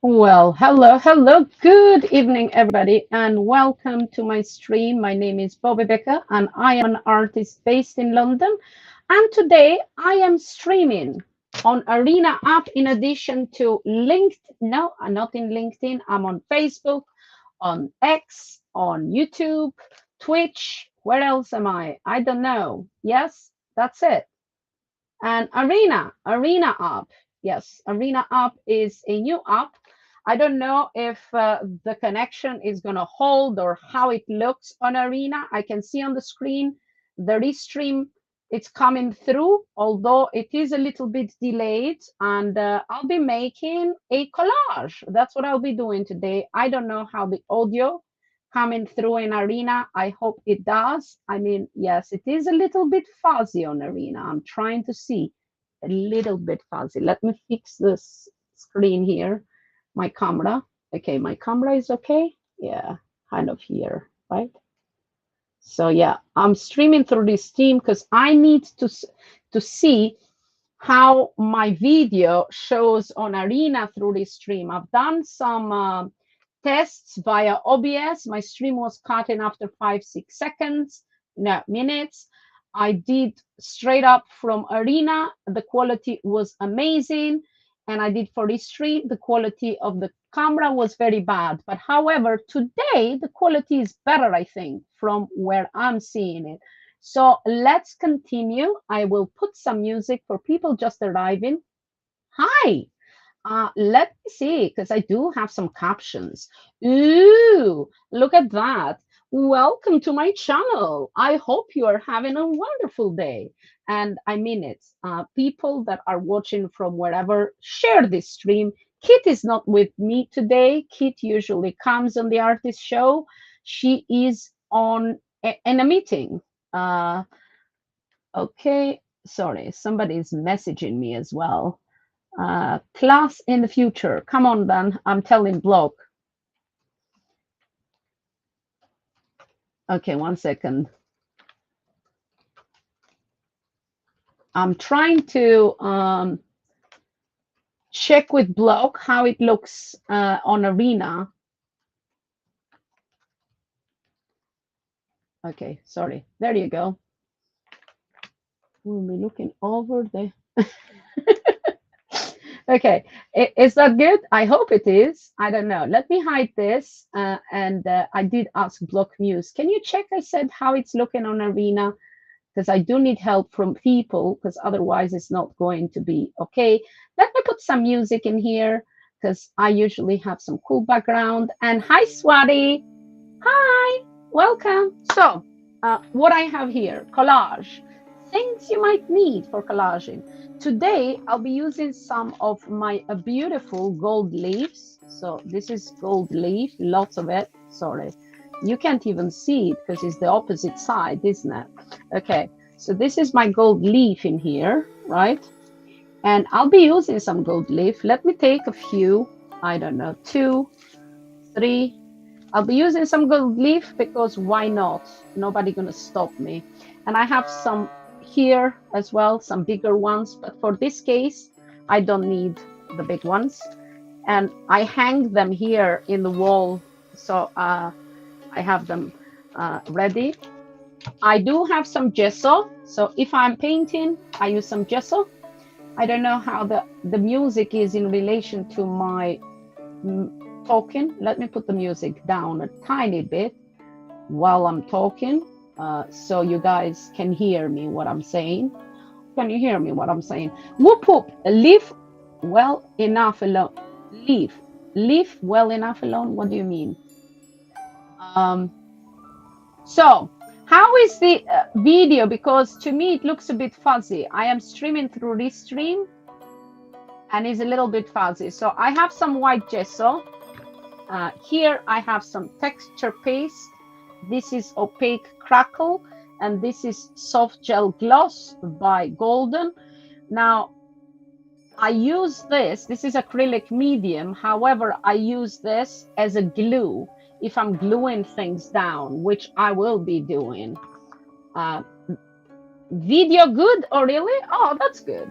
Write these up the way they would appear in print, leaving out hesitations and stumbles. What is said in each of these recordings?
Well, hello, good evening, everybody, and welcome to my stream. My name is Bobbi Becker, and I am an artist based in London. And today I am streaming on Arena app in addition to LinkedIn. No, I'm not in LinkedIn. I'm on Facebook, on X, on YouTube, Twitch. Where else am I? I don't know. Yes, that's it. And Arena app. Yes, Arena app is a new app. I don't know if the connection is going to hold or how it looks on Arena. I can see on the screen the restream. It's coming through, although it is a little bit delayed. And I'll be making a collage. That's what I'll be doing today. I don't know how the audio coming through in Arena. I hope it does. I mean, yes, it is a little bit fuzzy on Arena. I'm trying to see a little bit fuzzy. Let me fix this screen here. My camera. Okay, my camera is okay. Yeah, kind of here, right? So yeah, I'm streaming through this Steam because I need to see how my video shows on Arena through this stream. I've done some tests via OBS. My stream was cutting after 5-6 seconds, no minutes. I did straight up from Arena. The quality was amazing. And I did for this stream. The quality of the camera was very bad. But however, today the quality is better, I think, from where I'm seeing it. So let's continue. I will put some music for people just arriving. Hi. Let me see, because I do have some captions. Ooh, look at that. Welcome to my channel. I hope you are having a wonderful day. And I mean it. People that are watching from wherever, share this stream. Kit is not with me today. Kit usually comes on the artist show. She is in a meeting. Uh, okay, sorry, somebody is messaging me as well. Class in the future. Come on, then. I'm telling block. Okay, 1 second. I'm trying to check with block how it looks on Arena. Okay, sorry. There you go. We'll be looking over the. Okay, is that good? I hope it is. I don't know. Let me hide this. And I did ask Block News. Can you check, I said, how it's looking on Arena? Because I do need help from people, because otherwise it's not going to be okay. Let me put some music in here, because I usually have some cool background. And hi, Swati. Hi, welcome. So, what I have here, collage, things you might need for collaging. Today, I'll be using some of my beautiful gold leaves. So this is gold leaf, lots of it. Sorry, you can't even see it because it's the opposite side, isn't it? Okay, so this is my gold leaf in here, right? And I'll be using some gold leaf. Let me take a few, I don't know, 2, 3. I'll be using some gold leaf because why not? Nobody gonna stop me. And I have some here as well, some bigger ones, but for this case, I don't need the big ones. And I hang them here in the wall, so I have them ready. I do have some gesso, so if I'm painting, I use some gesso. I don't know how the music is in relation to my talking. Let me put the music down a tiny bit while I'm talking, so you guys can hear me what I'm saying. Can you hear me what I'm saying? Whoop whoop, leave well enough alone. Leave well enough alone. What do you mean? So how is the video? Because to me it looks a bit fuzzy. I am streaming through Restream and it's a little bit fuzzy. So I have some white gesso. Here I have some texture paste. This is opaque crackle, and this is soft gel gloss by Golden. Now I use this is acrylic medium. However, I use this as a glue if I'm gluing things down, which I will be doing. Video good? Oh, really? Oh, that's good.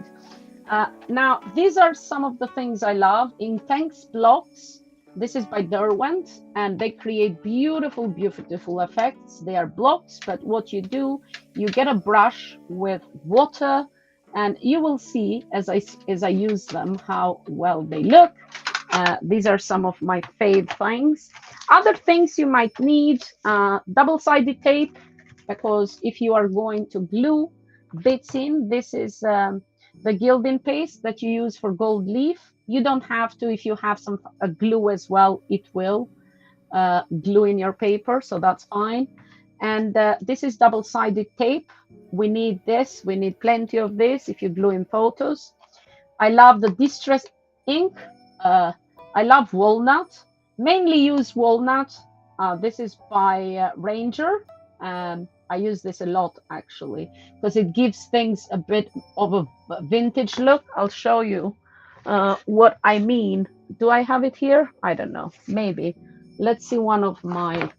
Now, these are some of the things I love. Intense blocks. This is by Derwent, and they create beautiful, beautiful effects. They are blocks, but what you do, you get a brush with water, and you will see as I use them how well they look. These are some of my fave things. Other things you might need, double-sided tape, because if you are going to glue bits in, this is the gilding paste that you use for gold leaf. You don't have to. If you have some glue as well, it will glue in your paper, so that's fine. And this is double-sided tape. We need this. We need plenty of this if you glue in photos. I love the distress ink. I love walnut. Mainly use walnut. This is by Ranger. I use this a lot actually because it gives things a bit of a vintage look. I'll show you what I mean. Do I have it here? I don't know. Maybe. Let's see one of my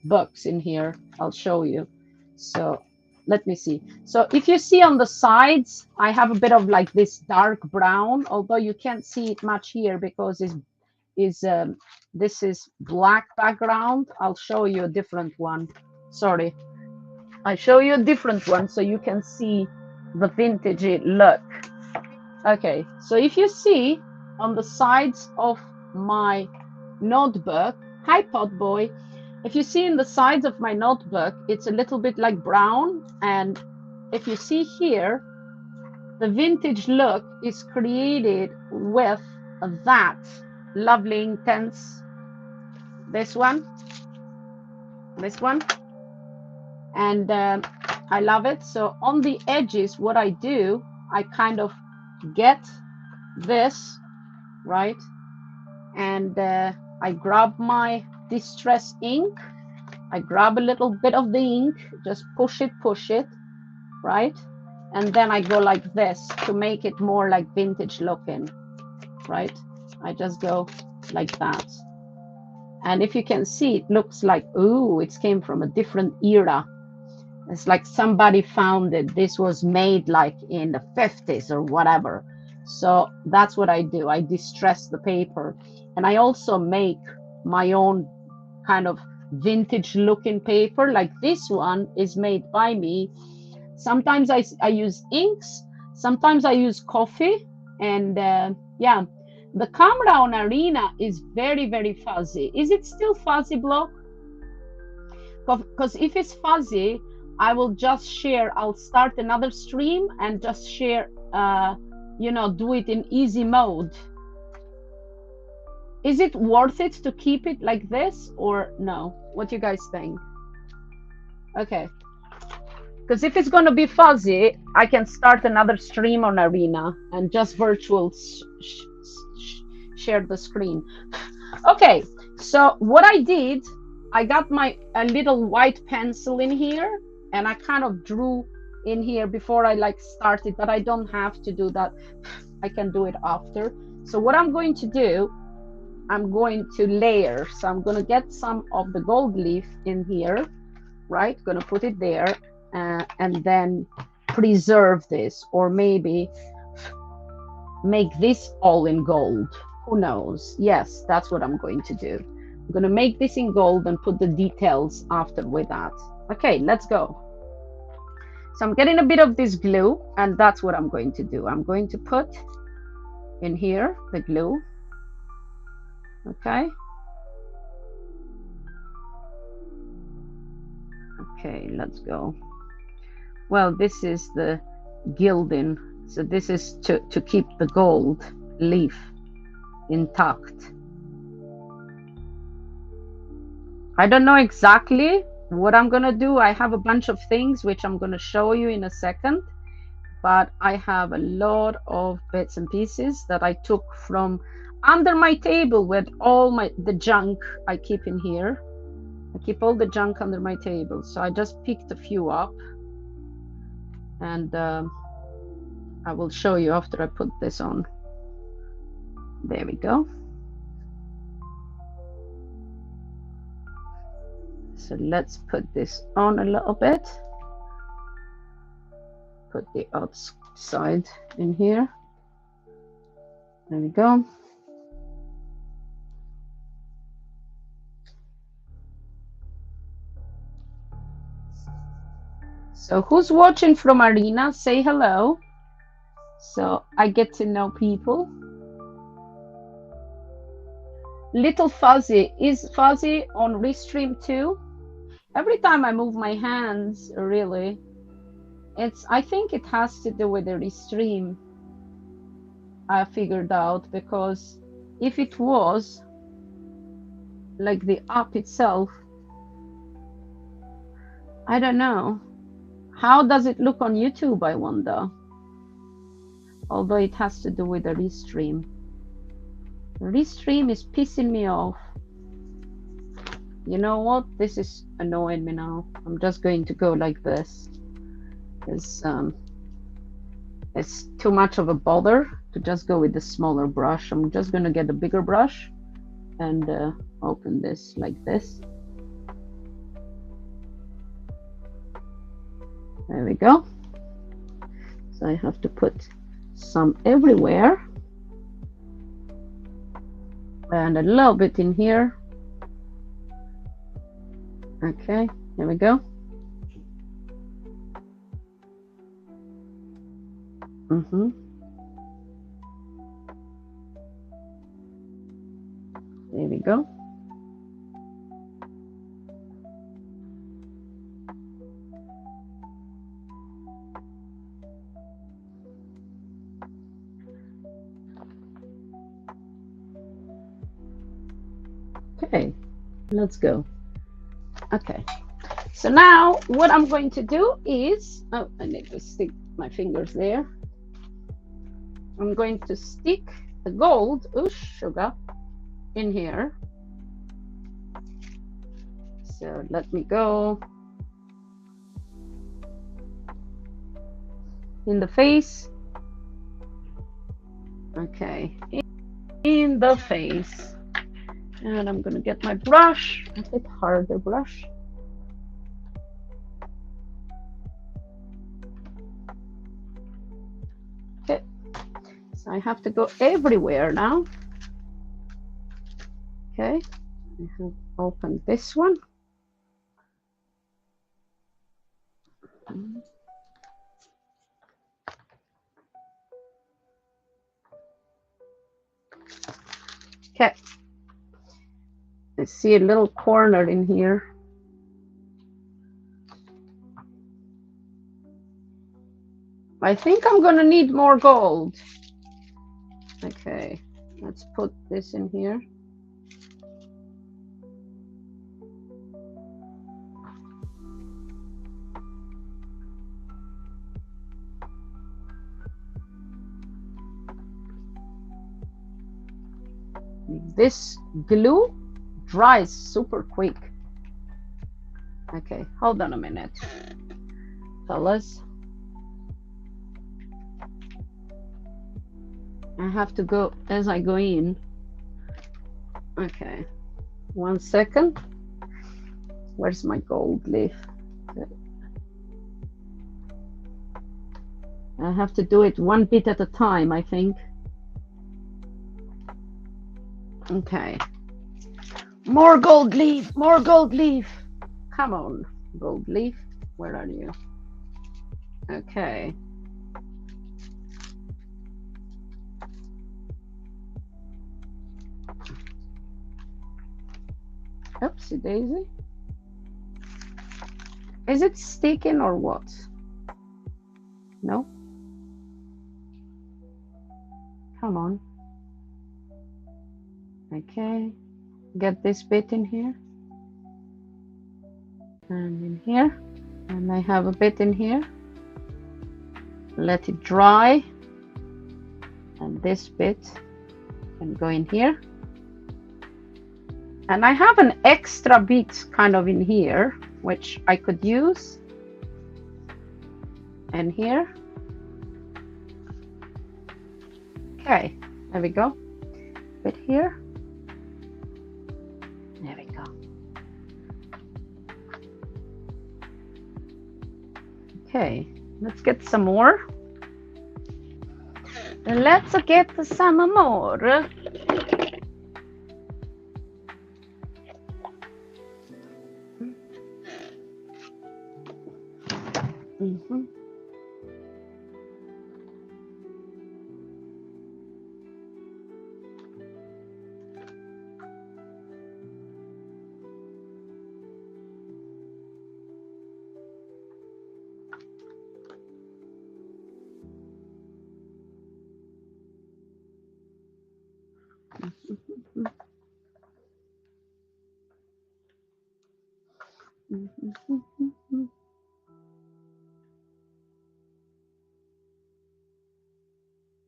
books in here. I'll show you. So let me see. So if you see on the sides, I have a bit of like this dark brown, although you can't see it much here because this is black background. I'll show you a different one. Sorry. I show you a different one so you can see the vintage look. Okay, so if you see on the sides of my notebook, hi Pod Boy, if you see in the sides of my notebook, it's a little bit like brown. And if you see here, the vintage look is created with that lovely intense, this one, and I love it. So on the edges, what I do, I kind of get this, right? And I grab my distress ink. I grab a little bit of the ink, just push it, right? And then I go like this to make it more like vintage looking, right? I just go like that. And if you can see, it looks like, ooh, it came from a different era. It's like somebody found it. This was made like in the 50s or whatever. So that's what I do. I distress the paper. And I also make my own kind of vintage looking paper. Like this one is made by me. Sometimes I use inks. Sometimes I use coffee. And yeah, the camera on Arena is very, very fuzzy. Is it still fuzzy, Block? Because if it's fuzzy, I will just share. I'll start another stream and just share, do it in easy mode. Is it worth it to keep it like this or no? What do you guys think? Okay. Because if it's going to be fuzzy, I can start another stream on Arena and just virtual share the screen. Okay. So what I did, I got a little white pencil in here and I kind of drew in here before I like started, but I don't have to do that. I can do it after. So what I'm going to do, I'm going to layer. So I'm going to get some of the gold leaf in here, right? Going to put it there and then preserve this, or maybe make this all in gold. Who knows? Yes, that's what I'm going to do. I'm going to make this in gold and put the details after with that. Okay, let's go. So I'm getting a bit of this glue, and that's what I'm going to do. I'm going to put in here the glue. Okay. Okay, let's go. Well, this is the gilding. So this is to keep the gold leaf intact. I don't know exactly what I'm going to do. I have a bunch of things which I'm going to show you in a second, but I have a lot of bits and pieces that I took from under my table with all the junk I keep in here. I keep all the junk under my table. So I just picked a few up and I will show you after I put this on. There we go. So let's put this on a little bit. Put the outside in here. There we go. So who's watching from Arena? Say hello. So I get to know people. Little Fuzzy. Is Fuzzy on Restream too? Every time I move my hands, really, I think it has to do with the Restream. I figured out, because if it was like the app itself, I don't know. How does it look on YouTube, I wonder? Although it has to do with the Restream. Restream is pissing me off. You know what? This is annoying me now. I'm just going to go like this. It's too much of a bother to just go with the smaller brush. I'm just going to get a bigger brush and open this like this. There we go. So I have to put some everywhere and a little bit in here. Okay, there we go. There we go. Okay, let's go. Okay, so now what I'm going to do is, oh, I need to stick my fingers there. I'm going to stick the gold sugar in here. So let me go in the face. Okay, in the face. And I'm gonna get my brush, a bit harder brush. Okay, so I have to go everywhere now. Okay, I have opened this one. Okay, I see a little corner in here. I think I'm gonna need more gold. Okay, let's put this in here. This glue dries super quick. Okay, hold on a minute, fellas. I have to go as I go in. Okay, 1 second. Where's my gold leaf? Okay. I have to do it one bit at a time, I think. Okay. More gold leaf, more gold leaf. Come on, gold leaf. Where are you? Okay. Oopsie daisy. Is it sticking or what? No? Come on. Okay. Get this bit in here. And in here. And I have a bit in here. Let it dry. And this bit can go in here. And I have an extra bit kind of in here, which I could use. And here. Okay, there we go. Bit here. There we go. Okay, let's get some more. Let's get some more.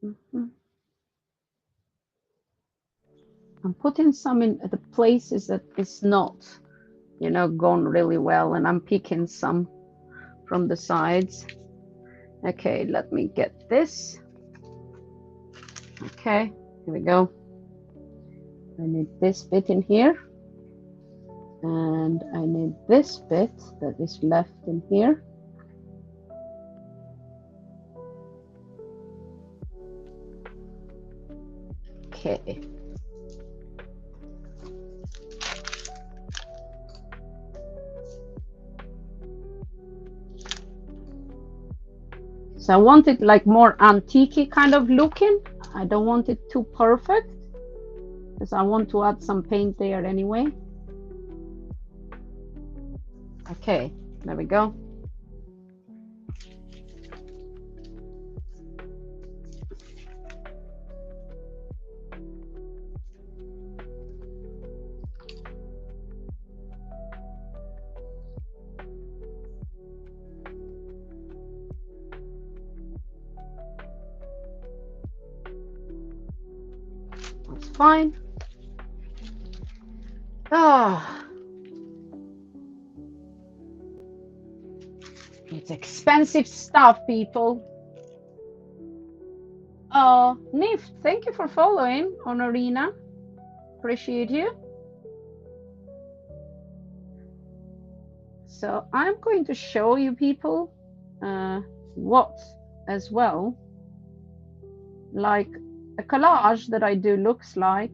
Mm-hmm. I'm putting some in the places that it's not, you know, gone really well, and I'm picking some from the sides. Okay, let me get this. Okay, here we go. I need this bit in here, and I need this bit that is left in here. Okay. So I want it like more antique kind of looking. I don't want it too perfect because I want to add some paint there anyway. Okay, there we go. That's fine. Ah, it's expensive stuff, people. Nif, thank you for following on Arena. Appreciate you. So I'm going to show you people what as well, like a collage that I do looks like.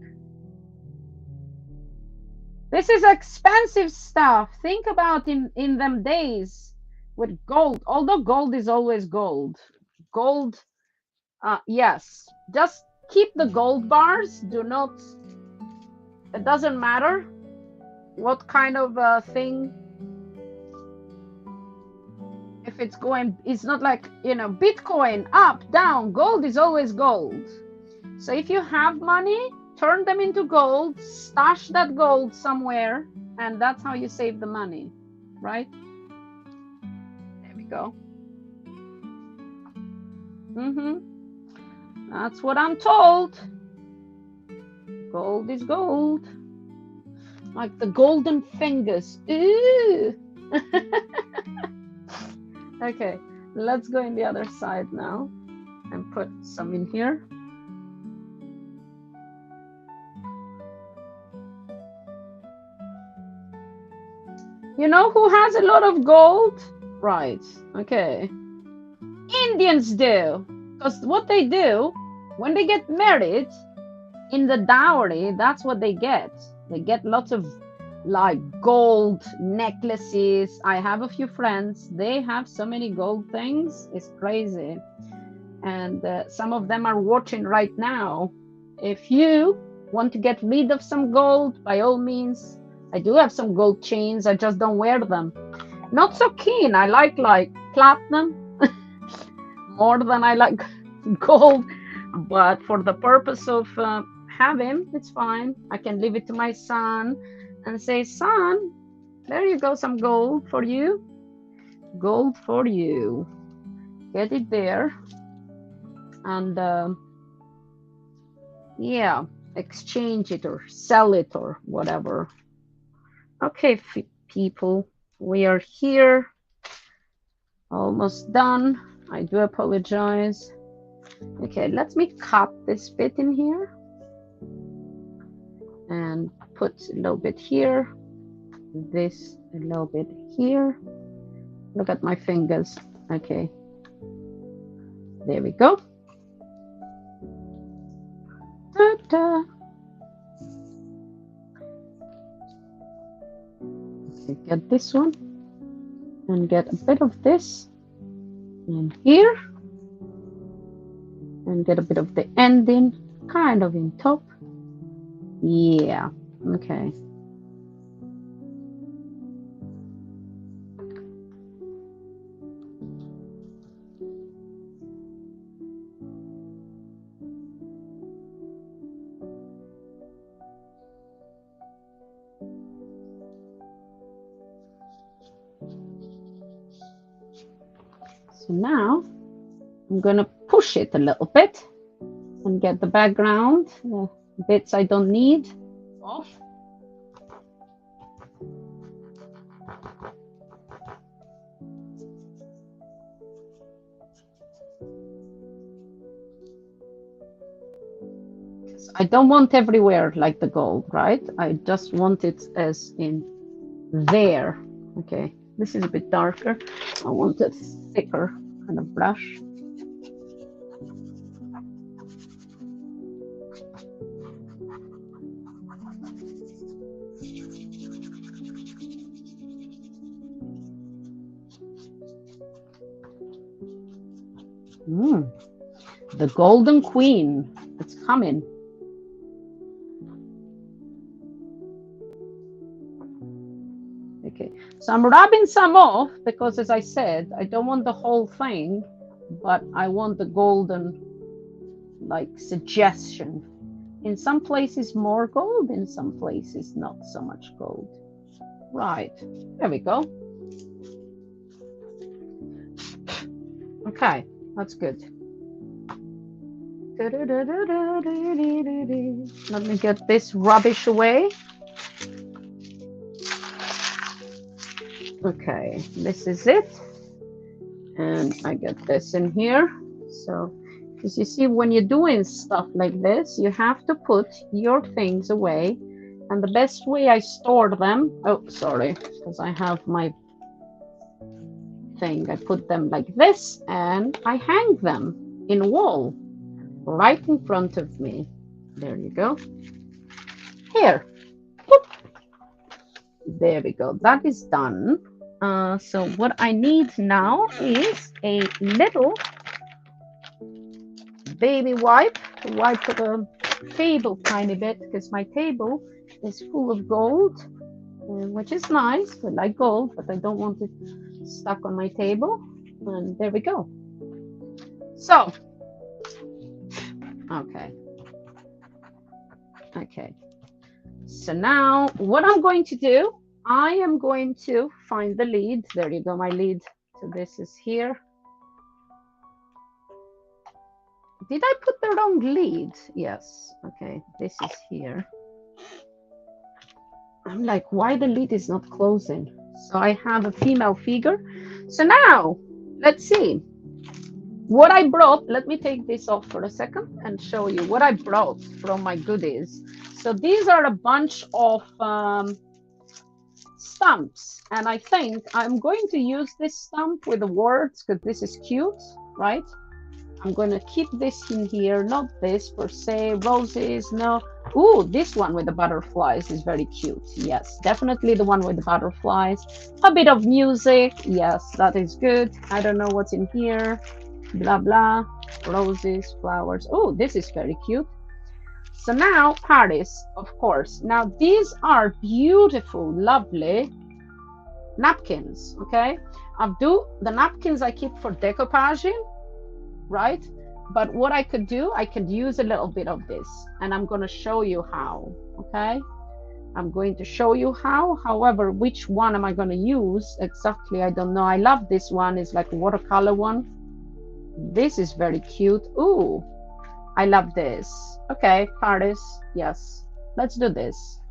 This is expensive stuff. Think about in them days with gold, although gold is always gold. Gold, yes, just keep the gold bars. Do not, it doesn't matter what kind of thing. If it's going, it's not like, you know, Bitcoin up, down, gold is always gold. So if you have money, turn them into gold, stash that gold somewhere, and that's how you save the money, right? There we go. That's what I'm told. Gold is gold. Like the golden fingers. Ooh. Okay, let's go in the other side now and put some in here. You know who has a lot of gold? Right, okay. Indians do. Because what they do, when they get married, in the dowry, that's what they get. They get lots of like gold necklaces. I have a few friends, they have so many gold things, it's crazy. And some of them are watching right now. If you want to get rid of some gold, by all means, I do have some gold chains, I just don't wear them. Not so keen. I like platinum more than I like gold, but for the purpose of having, it's fine. I can leave it to my son and say, son, there you go, some gold for you. Gold for you. Get it there. And yeah, exchange it or sell it or whatever. Okay, people, we are here. Almost done. I do apologize. Okay, let me cut this bit in here and put a little bit here, this a little bit here. Look at my fingers. Okay, there we go. da. Okay, get this one and get a bit of this in here and get a bit of the ending kind of in top. Yeah, okay. So now I'm gonna push it a little bit and get the background, the bits I don't need off. I don't want everywhere like the gold, right? I just want it as in there. Okay, this is a bit darker. I want a thicker kind of brush. The Golden Queen, it's coming. Okay, so I'm rubbing some off because, as I said, I don't want the whole thing, but I want the golden, like, suggestion. In some places more gold, in some places not so much gold. Right, there we go. Okay, that's good. Let me get this rubbish away. Okay, this is it. And I get this in here. So, because you see, when you're doing stuff like this, you have to put your things away. And the best way I store them, oh, sorry, because I have my thing. I put them like this and I hang them in a wall right in front of me. There you go. Here. Boop. There we go. That is done. So what I need now is a little baby wipe to wipe the table tiny bit, because my table is full of gold, which is nice. I like gold, but I don't want it stuck on my table. And there we go. So, okay. So now what I'm going to do, I am going to find the lead. There you go, my lead. So this is here. Did I put the wrong lead? Yes. Okay, this is here. I'm like, why the lead is not closing? So I have a female figure. So now, let's see. What I brought, let me take this off for a second and show you what I brought from my goodies. So these are a bunch of stamps. And I think I'm going to use this stamp with the words because this is cute, right? I'm going to keep this in here, not this per se, roses, no. Ooh, this one with the butterflies is very cute. Yes, definitely the one with the butterflies. A bit of music. Yes, that is good. I don't know what's in here. Blah, blah. Roses, flowers. Oh, this is very cute. So now, Paris, of course. Now, these are beautiful, lovely napkins, okay? The napkins I keep for decoupaging, right? But what I could do, I could use a little bit of this, and I'm going to show you how, okay? I'm going to show you how. However, which one am I going to use exactly? I don't know. I love this one. It's like a watercolor one. This is very cute. Ooh, I love this. Okay, Paris, yes, let's do this.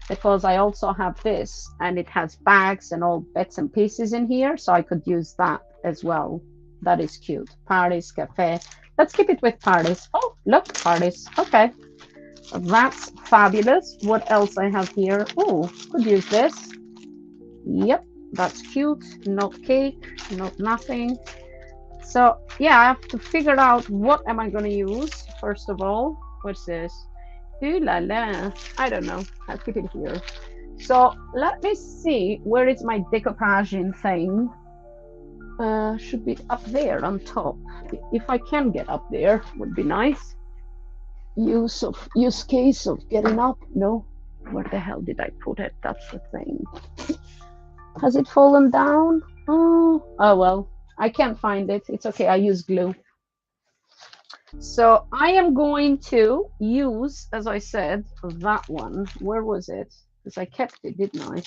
Because I also have this, and it has bags and all bits and pieces in here, so I could use that as well. That is cute. Paris Cafe. Let's keep it with Paris. Oh, look, Paris. Okay. That's fabulous. What else I have here? Oh, could use this. Yep, that's cute. Not cake, not nothing. So, yeah, I have to figure out what am I going to use, first of all. What's this? Ooh la la. I don't know. I'll keep it here. So let me see. Where is my decoupaging thing? Should be up there on top. If I can get up there, would be nice. Use case of getting up. No, where the hell did I put it? That's the thing. Has it fallen down? Oh well, I can't find it. It's okay. I use glue. So I am going to use, as I said, that one. Where was it? Because I kept it, didn't I?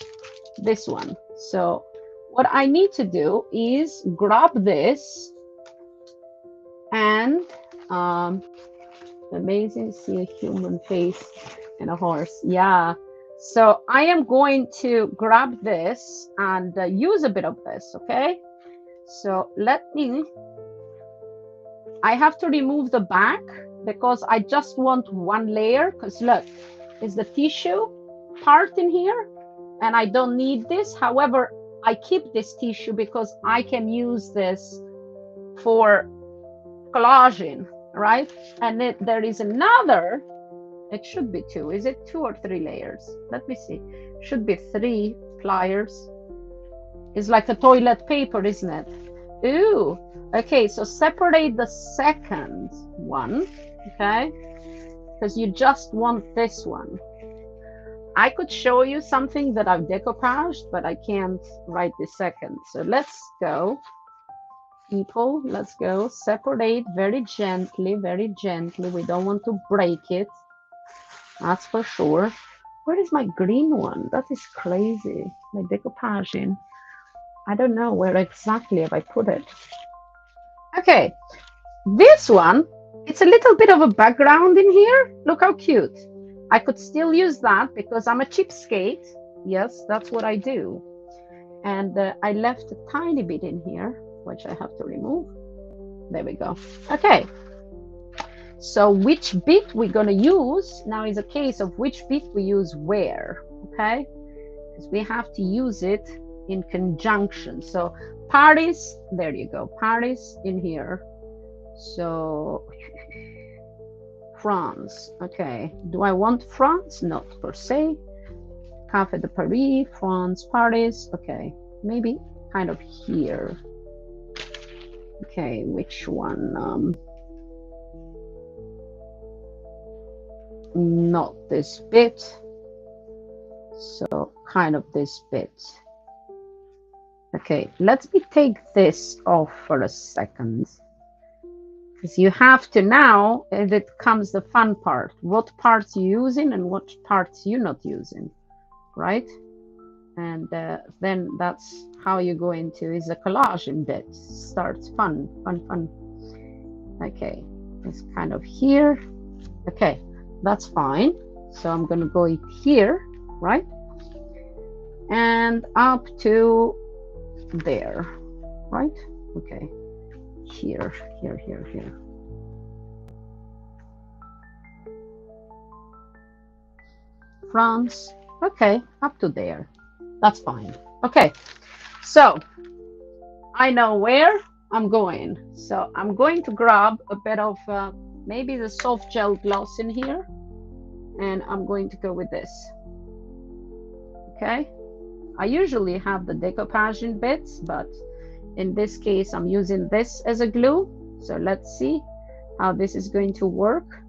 This one. So what I need to do is grab this and amazing, see a human face and a horse. Yeah. So I am going to grab this and use a bit of this, okay? So I have to remove the back because I just want one layer, because look, is the tissue part in here and I don't need this. However, I keep this tissue because I can use this for collaging, right? And there is another, it should be two. Is it 2 or 3 layers? Let me see. Should be 3 pliers. It's like a toilet paper, isn't it? Ooh, okay, so separate the second one, okay? Because you just want this one. I could show you something that I've decoupaged, but I can't right this second. So let's go. People, let's go. Separate very gently, very gently. We don't want to break it. That's for sure. Where is my green one? That is crazy. My decoupaging. I don't know where exactly have I put it. Okay, this one, it's a little bit of a background in here. Look how cute. I could still use that because I'm a cheapskate. Yes, that's what I do. And I left a tiny bit in here, which I have to remove. There we go. Okay. So which bit we're going to use now is a case of which bit we use where, okay? Because we have to use it in conjunction. So Paris, there you go, Paris in here. So France, okay. Do I want France? Not per se. Café de Paris, France, Paris, okay. Maybe kind of here. Okay, which one? Not this bit, so kind of this bit. Okay, let me take this off for a second, because you have to now, it comes the fun part, what parts you're using and what parts you're not using, right? And then that's how you go into is a collaging bit. Starts fun. Okay, it's kind of here. Okay, that's fine. So I'm going to go here, right? And up to there, right? Okay, here. France, okay, up to there. That's fine. Okay, so I know where I'm going. So I'm going to grab a bit of maybe the soft gel gloss in here, and I'm going to go with this. Okay, I usually have the decoupaging bits, but in this case I'm using this as a glue. So let's see how this is going to work.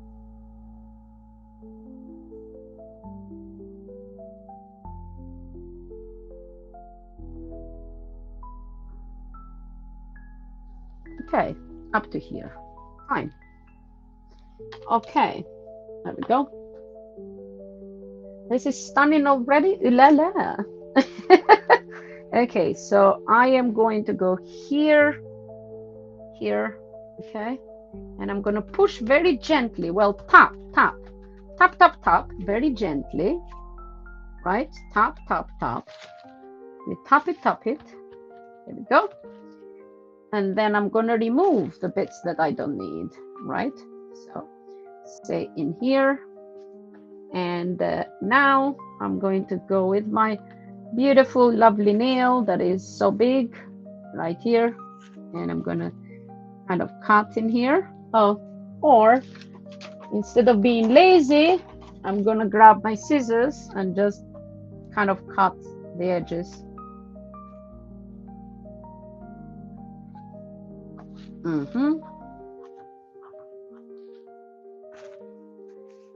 Okay, up to here. Fine. Okay, there we go. This is stunning already. Ooh la la. Okay, so I am going to go here, okay, and I'm going to push very gently. Well, tap, very gently, right? Tap. We tap it. There we go. And then I'm going to remove the bits that I don't need, right? So say in here. And now I'm going to go with my beautiful, lovely nail that is so big right here. And I'm going to kind of cut in here. Oh, or instead of being lazy, I'm gonna grab my scissors and just kind of cut the edges.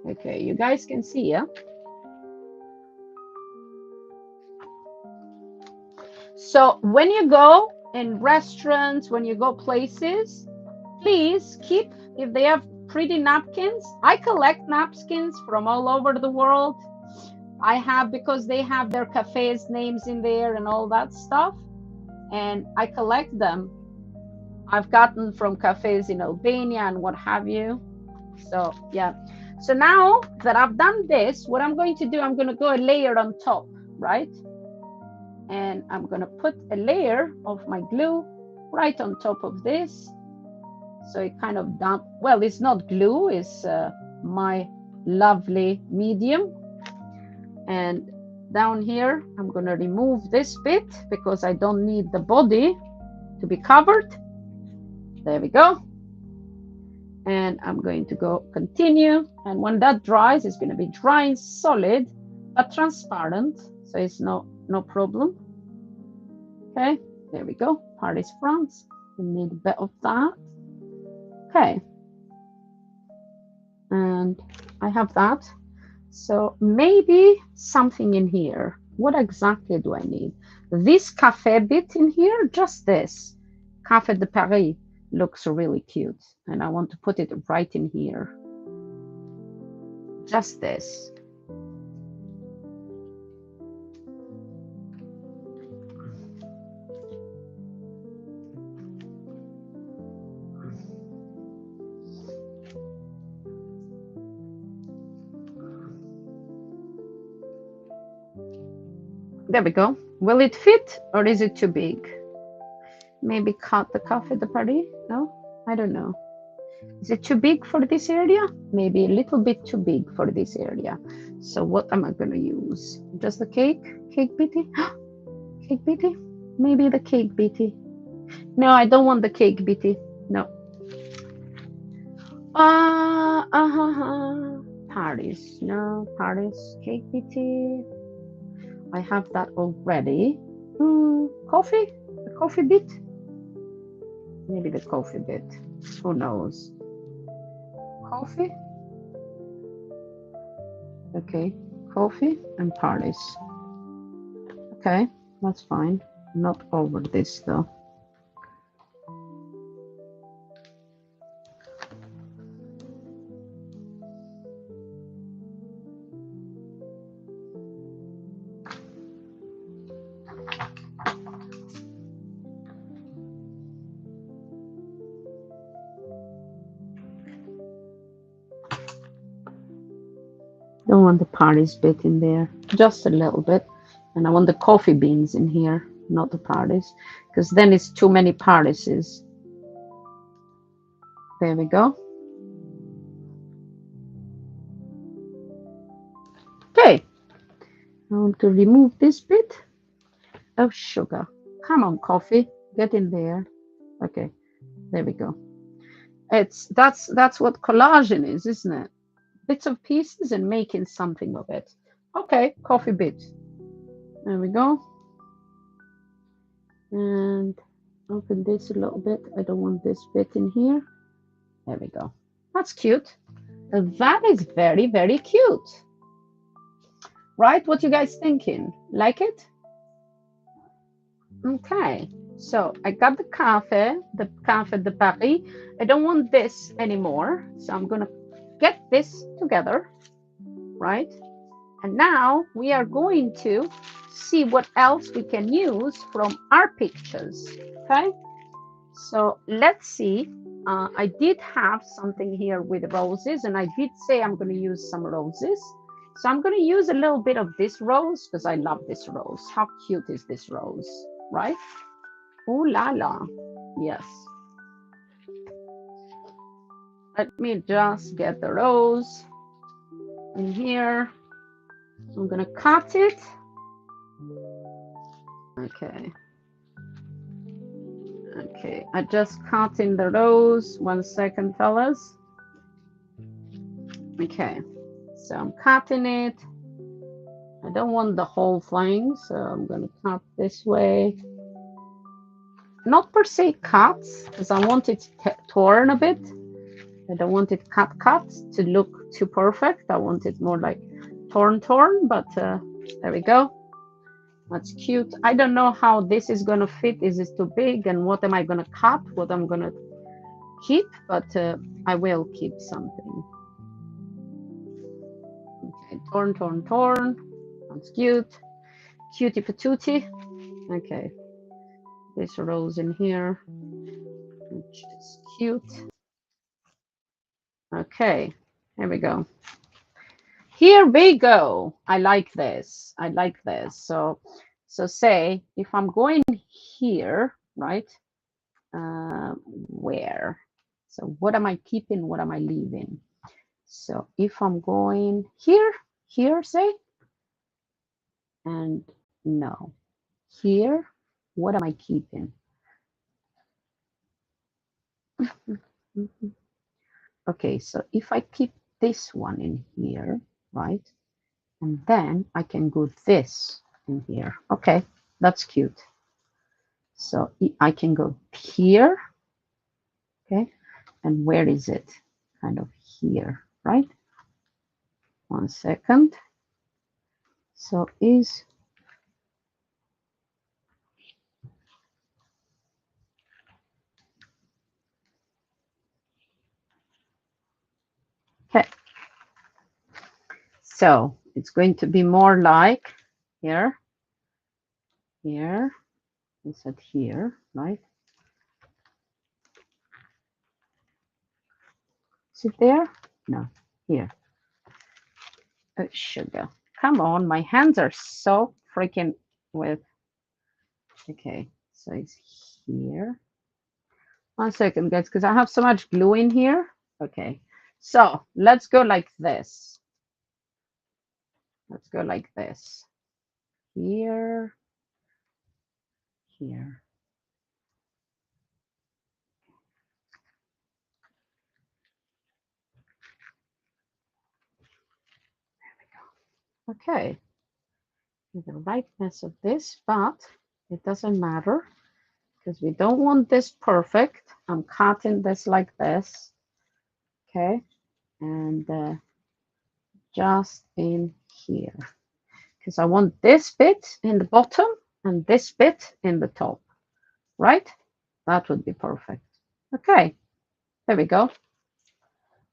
Okay, you guys can see, yeah? So when you go in restaurants, when you go places, please keep, if they have pretty napkins, I collect napkins from all over the world. I have, because they have their cafes names in there and all that stuff, and I collect them. I've gotten from cafes in Albania and what have you. So yeah. So now that I've done this, what I'm going to do, I'm going to go a layer on top, right? And I'm going to put a layer of my glue right on top of this. So it kind of dump, well, it's not glue, it's my lovely medium. And down here, I'm going to remove this bit because I don't need the body to be covered. There we go. And I'm going to go continue. And when that dries, it's going to be drying solid, but transparent. So it's no problem. Okay, there we go. Paris, France. We need a bit of that. Okay. And I have that. So maybe something in here. What exactly do I need? This cafe bit in here, just this. Café de Paris looks really cute. And I want to put it right in here. Just this. There we go. Will it fit or is it too big? Maybe cut the Café de Paris? No, I don't know. Is it too big for this area? Maybe a little bit too big for this area. So what am I going to use? Just the cake? Cake bitty? Cake bitty? Maybe the cake bitty. No, I don't want the cake bitty. No. Paris. No, Paris. Cake bitty. I have that already. Coffee? The coffee bit? Maybe the coffee bit. Who knows? Coffee? Okay, coffee and Paris. Okay, that's fine. Not over this though. Don't want the Paris bit in there, just a little bit. And I want the coffee beans in here, not the Paris, because then it's too many Parises. There we go. Okay, I want to remove this bit of sugar. Come on, coffee, get in there. Okay, there we go. That's what collaging is, isn't it? Bits of pieces and making something of it. Okay, coffee bit. There we go. And open this a little bit. I don't want this bit in here. There we go. That's cute. That is very, very cute. Right? What you guys thinking? Like it? Okay. So I got the Café de Paris. I don't want this anymore. So I'm going to get this together, right? And now we are going to see what else we can use from our pictures, okay? So let's see. I did have something here with roses, and I did say I'm going to use some roses. So I'm going to use a little bit of this rose because I love this rose. How cute is this rose, right? Ooh la la, yes. Let me just get the rose in here. I'm gonna cut it. Okay. Okay, I just cut in the rose. 1 second, fellas. Okay, so I'm cutting it. I don't want the whole thing, so I'm gonna cut this way. Not per se cuts, because I want it torn a bit. I don't want it cut to look too perfect. I want it more like torn, but there we go. That's cute. I don't know how this is gonna fit. Is this too big? And what am I gonna cut? What I'm gonna keep? But I will keep something. Okay, torn. That's cute. Cutie patootie. Okay, this rolls in here, which is cute. Okay, here we go. Here we go. I like this. I like this. So say if I'm going here, right? Where? So what am I keeping? What am I leaving? So if I'm going here, say, and no, here, what am I keeping? Okay, so if I keep this one in here, right? And then I can go this in here. Okay, that's cute. So I can go here, okay? And where is it? Kind of here, right? 1 second. So is okay. So it's going to be more like here, instead here, right? Is it there? No, here. It should go. Come on, my hands are so freaking with. Okay, so it's here. 1 second, guys, because I have so much glue in here. Okay, so let's go like this. Let's go like this. Here, here. Okay, the lightness of this, but it doesn't matter because we don't want this perfect. I'm cutting this like this, okay, and just in here because I want this bit in the bottom and this bit in the top, right? That would be perfect. Okay, there we go.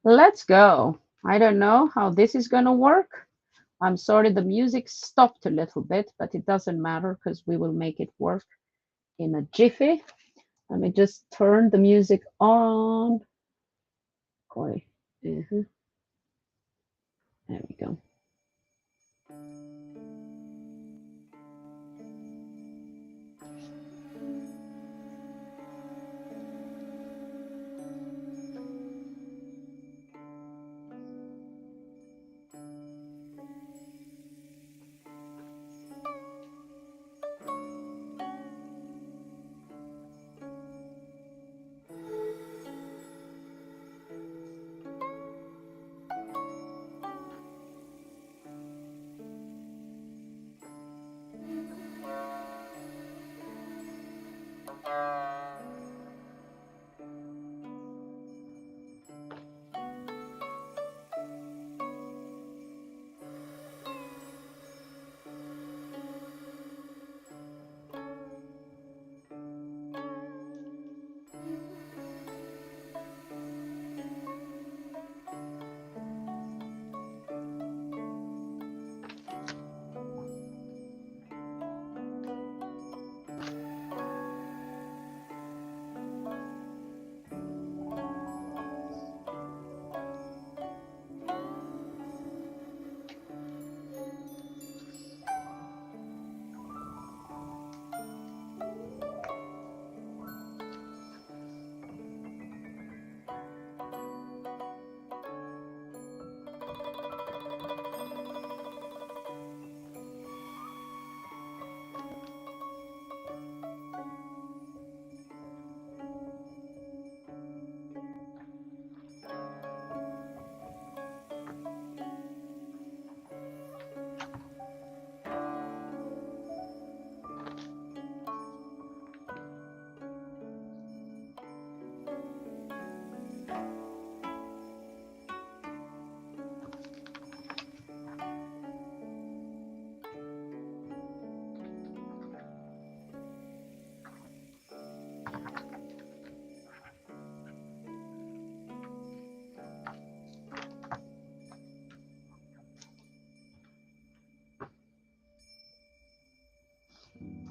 Let's go. I don't know how this is going to work. I'm sorry the music stopped a little bit, but it doesn't matter because we will make it work in a jiffy. Let me just turn the music on. There we go.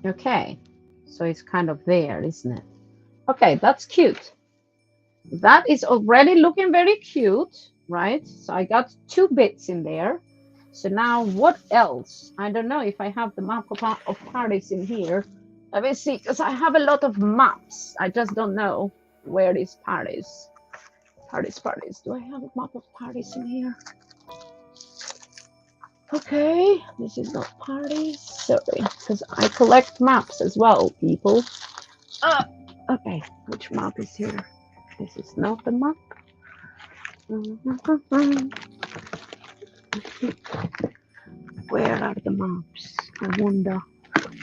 Okay, so it's kind of there, isn't it? Okay, that's cute. That is already looking very cute, right? So I got 2 bits in there. So now what else? I don't know if I have the map of Paris in here. Let me see, because I have a lot of maps. I just don't know where is Paris. Paris, Paris. Do I have a map of Paris in here? Okay, this is not Paris. Sorry, because I collect maps as well, people. Okay, which map is here? This is not the map. Where are the maps? I wonder.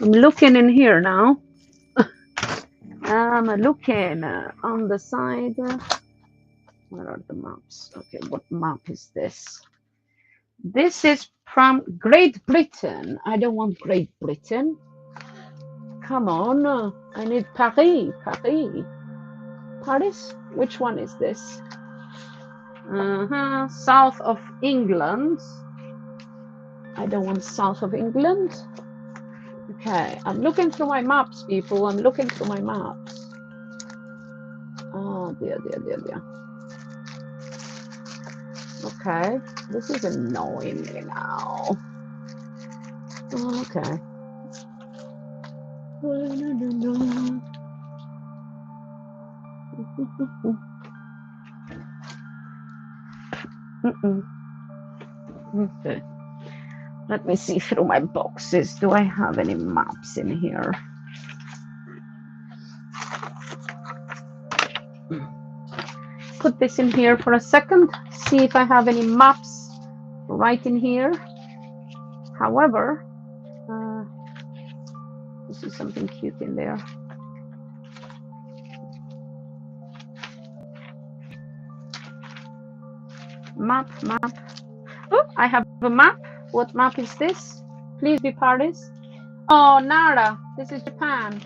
I'm looking in here now. I'm looking on the side. Where are the maps? Okay, what map is this? This is from Great Britain. I don't want Great Britain. Come on, I need Paris. Paris. Paris? Which one is this? South of England. I don't want south of England. Okay, I'm looking through my maps, people. I'm looking through my maps. Oh, dear, dear, dear, dear. Okay, this is annoying me now. Okay. Okay. Let me see through my boxes. Do I have any maps in here? Put this in here for a second. See if I have any maps right in here. However, this is something cute in there. Map. Oh, I have a map. What map is this? Please be Paris. Oh, Nara. This is Japan.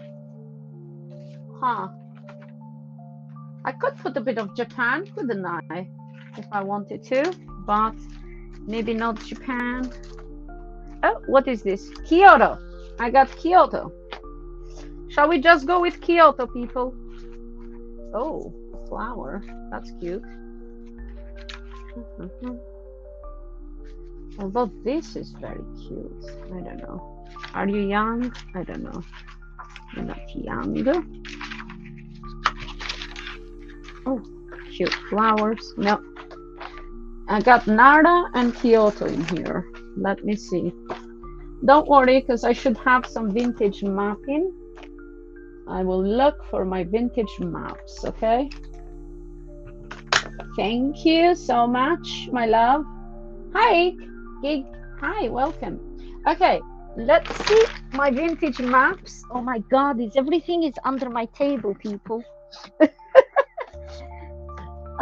Huh. I could put a bit of Japan, couldn't I? If I wanted to, but maybe not Japan. Oh, what is this? Kyoto. I got Kyoto. Shall we just go with Kyoto, people? Oh, a flower. That's cute. Although this is very cute. I don't know. Are you young? I don't know. You're not young. Oh, cute flowers. No. I got Nara and Kyoto in here. Let me see. Don't worry, because I should have some vintage mapping. I will look for my vintage maps, okay? Thank you so much, my love. Hi, Gig. Hi, welcome. Okay, let's see my vintage maps. Oh my God, everything is under my table, people.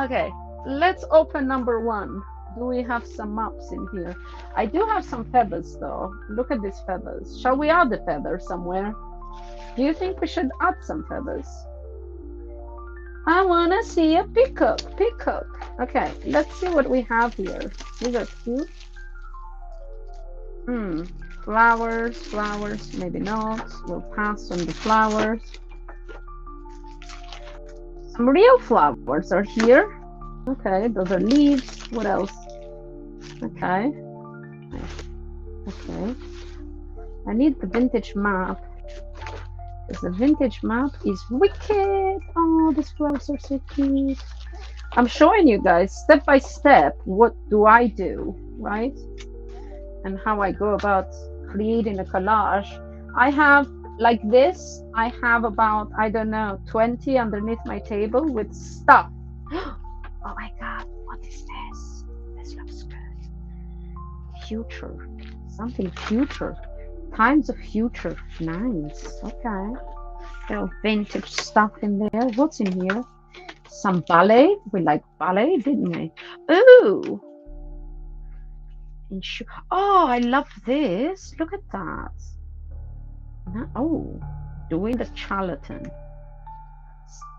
Okay, let's open number 1. Do we have some maps in here? I do have some feathers, though. Look at these feathers. Shall we add the feather somewhere? Do you think we should add some feathers? I want to see a peacock. Peacock. Okay, let's see what we have here. These are cute. Flowers, maybe not. We'll pass on the flowers. Some real flowers are here. Okay, those are leaves. What else? Okay. Okay. I need the vintage map. Because the vintage map is wicked. Oh, these flowers are so cute. I'm showing you guys step by step what do I do, right? And how I go about creating a collage. I have, like this, I have about, I don't know, 20 underneath my table with stuff. Oh my God, what is this? This looks good. Future, something future. Times of future, nice, okay. Little vintage stuff in there. What's in here? Some ballet, we like ballet, didn't we? Ooh. Oh, I love this, look at that. Oh, doing the charlatan.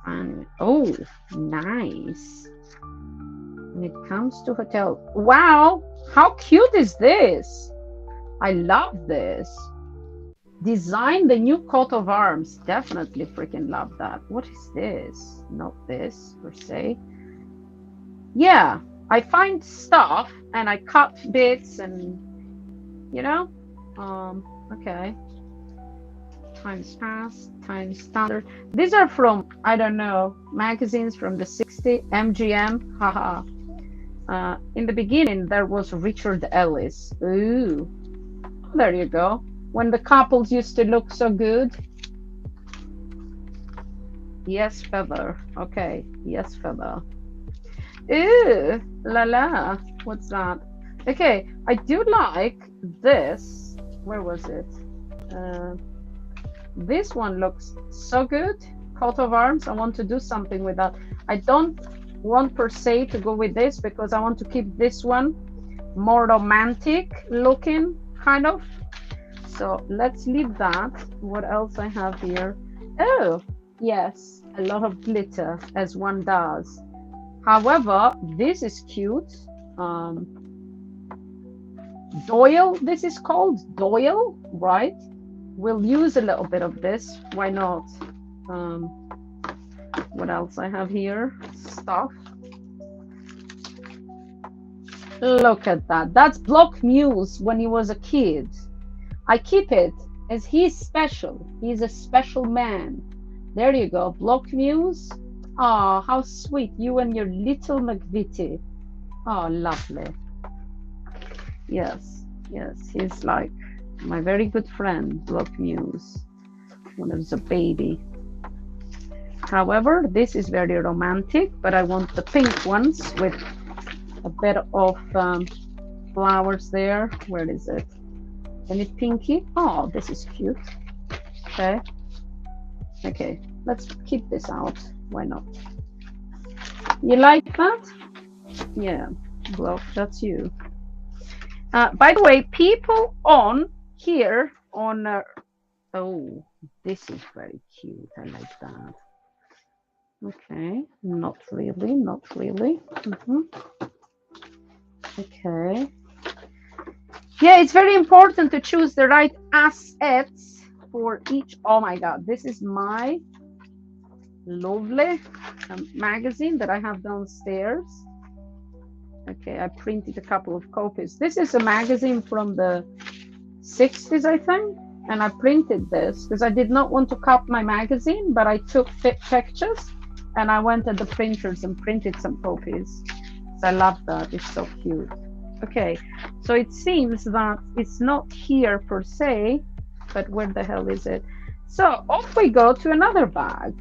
And oh, nice. When it comes to hotel, wow, how cute is this? I love this. Design the new coat of arms. Definitely freaking love that. What is this? Not this per se. Yeah, I find stuff and I cut bits and, you know, okay. Times past, times standard. These are from, I don't know, magazines from the 60s, MGM, haha. In the beginning, there was Richard Ellis. Ooh, there you go. When the couples used to look so good. Yes, feather. Okay, yes, feather. Ooh, la la. What's that? Okay, I do like this. Where was it? This one looks so good. Coat of arms. I want to do something with that. I don't want per se to go with this because I want to keep this one more romantic looking, kind of. So let's leave that. What else I have here? Oh, yes, a lot of glitter, as one does. However, this is cute. Doyle, this is called Doyle, right? We'll use a little bit of this. Why not? What else I have here? Stuff. Look at that. That's Block Muse when he was a kid. I keep it as he's special. He's a special man. There you go. Block Muse. Oh, how sweet. You and your little McVitie. Oh, lovely. Yes, yes. He's like my very good friend, Block Muse, when I was a baby. However, this is very romantic, but I want the pink ones with a bit of flowers there. Where is it? And it's pinky. Oh, this is cute. Okay. Okay, let's keep this out. Why not? You like that? Yeah, well, that's you. By the way, people on here on... oh, this is very cute. I like that. Okay, not really, not really. Okay. Yeah, it's very important to choose the right assets for each. Oh my God, this is my lovely magazine that I have downstairs. Okay, I printed a couple of copies. This is a magazine from the 60s, I think. And I printed this because I did not want to cut my magazine, but I took pictures and I went at the printers and printed some copies. So I love that. It's so cute. Okay, so it seems that it's not here per se, but where the hell is it? So off we go to another bag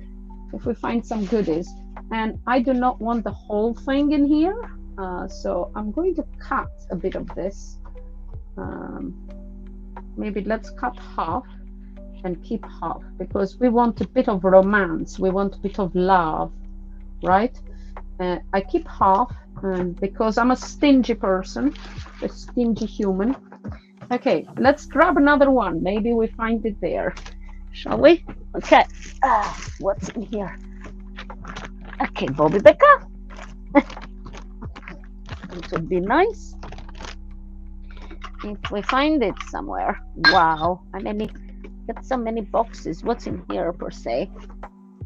if we find some goodies. And I do not want the whole thing in here. So I'm going to cut a bit of this. Maybe let's cut half and keep half because we want a bit of romance. We want a bit of love, right? I keep half because I'm a stingy person, a stingy human. Okay, let's grab another one. Maybe we find it there, shall we? Okay, what's in here? Okay, Bobbi Becca. It would be nice if we find it somewhere. Wow, I maybe got so many boxes. What's in here per se?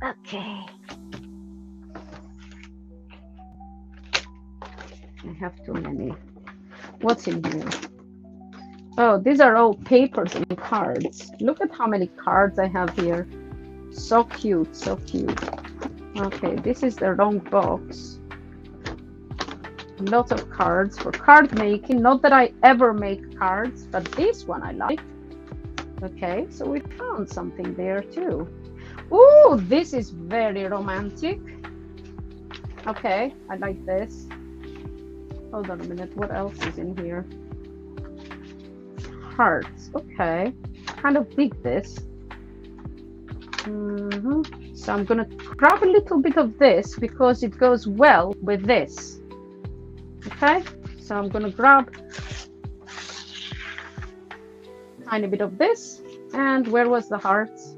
Okay. I have too many. What's in here? Oh, these are all papers and cards. Look at how many cards I have here. So cute, so cute. Okay, this is the wrong box. Lots of cards for card making. Not that I ever make cards, but this one I like. Okay, so we found something there too. Ooh, this is very romantic. Okay, I like this. Hold on a minute, what else is in here? Hearts, okay. Kind of dig this. So I'm gonna grab a little bit of this because it goes well with this. Okay, so I'm gonna grab a tiny bit of this. And where was the hearts?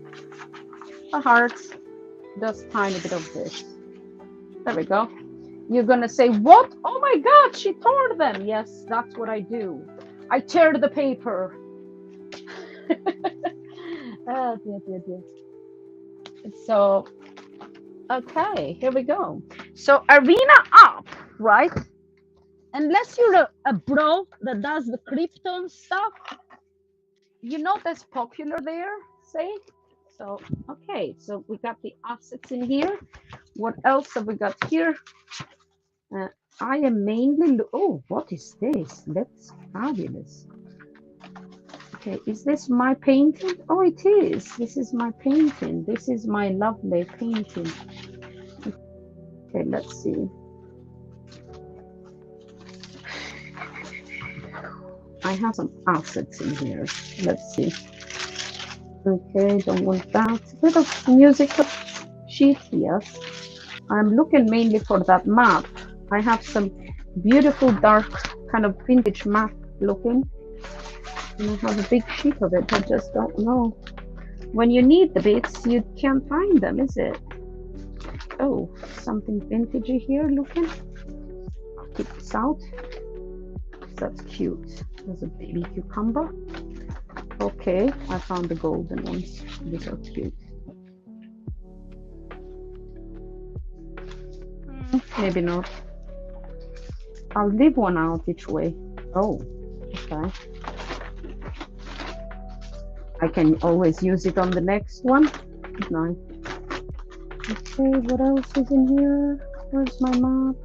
The hearts, just tiny bit of this. There we go. You're gonna say, what? Oh my God, she tore them. Yes, that's what I do. I tear the paper. Dear, dear, dear. So, okay, here we go. So, arena up, right? Unless you're a bro that does the crypto stuff, you're not as popular there, say. So, okay, so we got the assets in here. What else have we got here? Uh, I am mainly, oh, what is this? That's fabulous. Okay, is this my painting? Oh, it is. This is my painting. This is my lovely painting. Okay, let's see. I have some assets in here. Let's see. Okay, don't want that. A bit of musical sheet, yes. I'm looking mainly for that map. I have some beautiful dark kind of vintage map looking. And I have a big sheet of it. I just don't know. When you need the bits, you can't find them, is it? Oh, something vintagey here looking. I'll take this out. That's cute. There's a baby cucumber. Okay, I found the golden ones. These are cute. Maybe not. I'll leave one out each way. Oh, okay. I can always use it on the next one. Nice. Okay, what else is in here? Where's my map?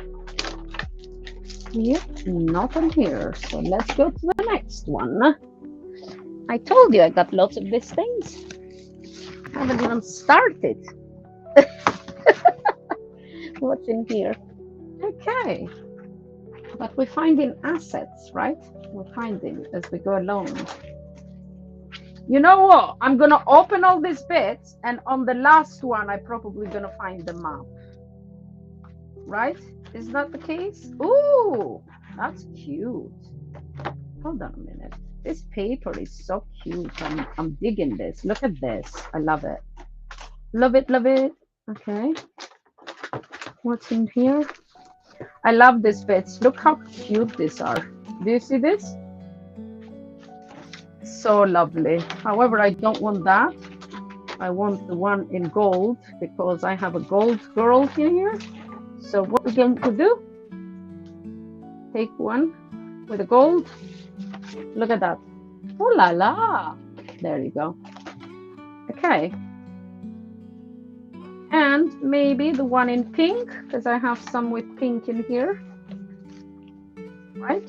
Yep, not on here. So let's go to the next one. I told you I got lots of these things. I haven't even started. What's in here? Okay. But we're finding assets, right? We're finding as we go along. You know what? I'm going to open all these bits, and on the last one, I'm probably going to find the map. Right? Is that the case? Ooh, that's cute. Hold on a minute. This paper is so cute. I'm digging this. Look at this. I love it. Love it, love it. Okay. What's in here? I love these bits. Look how cute these are. Do you see this? So lovely. However, I don't want that. I want the one in gold because I have a gold girl in here. So what we're going to do? Take one with the gold. Look at that. Oh la la. There you go. Okay. And maybe the one in pink, because I have some with pink in here. Right?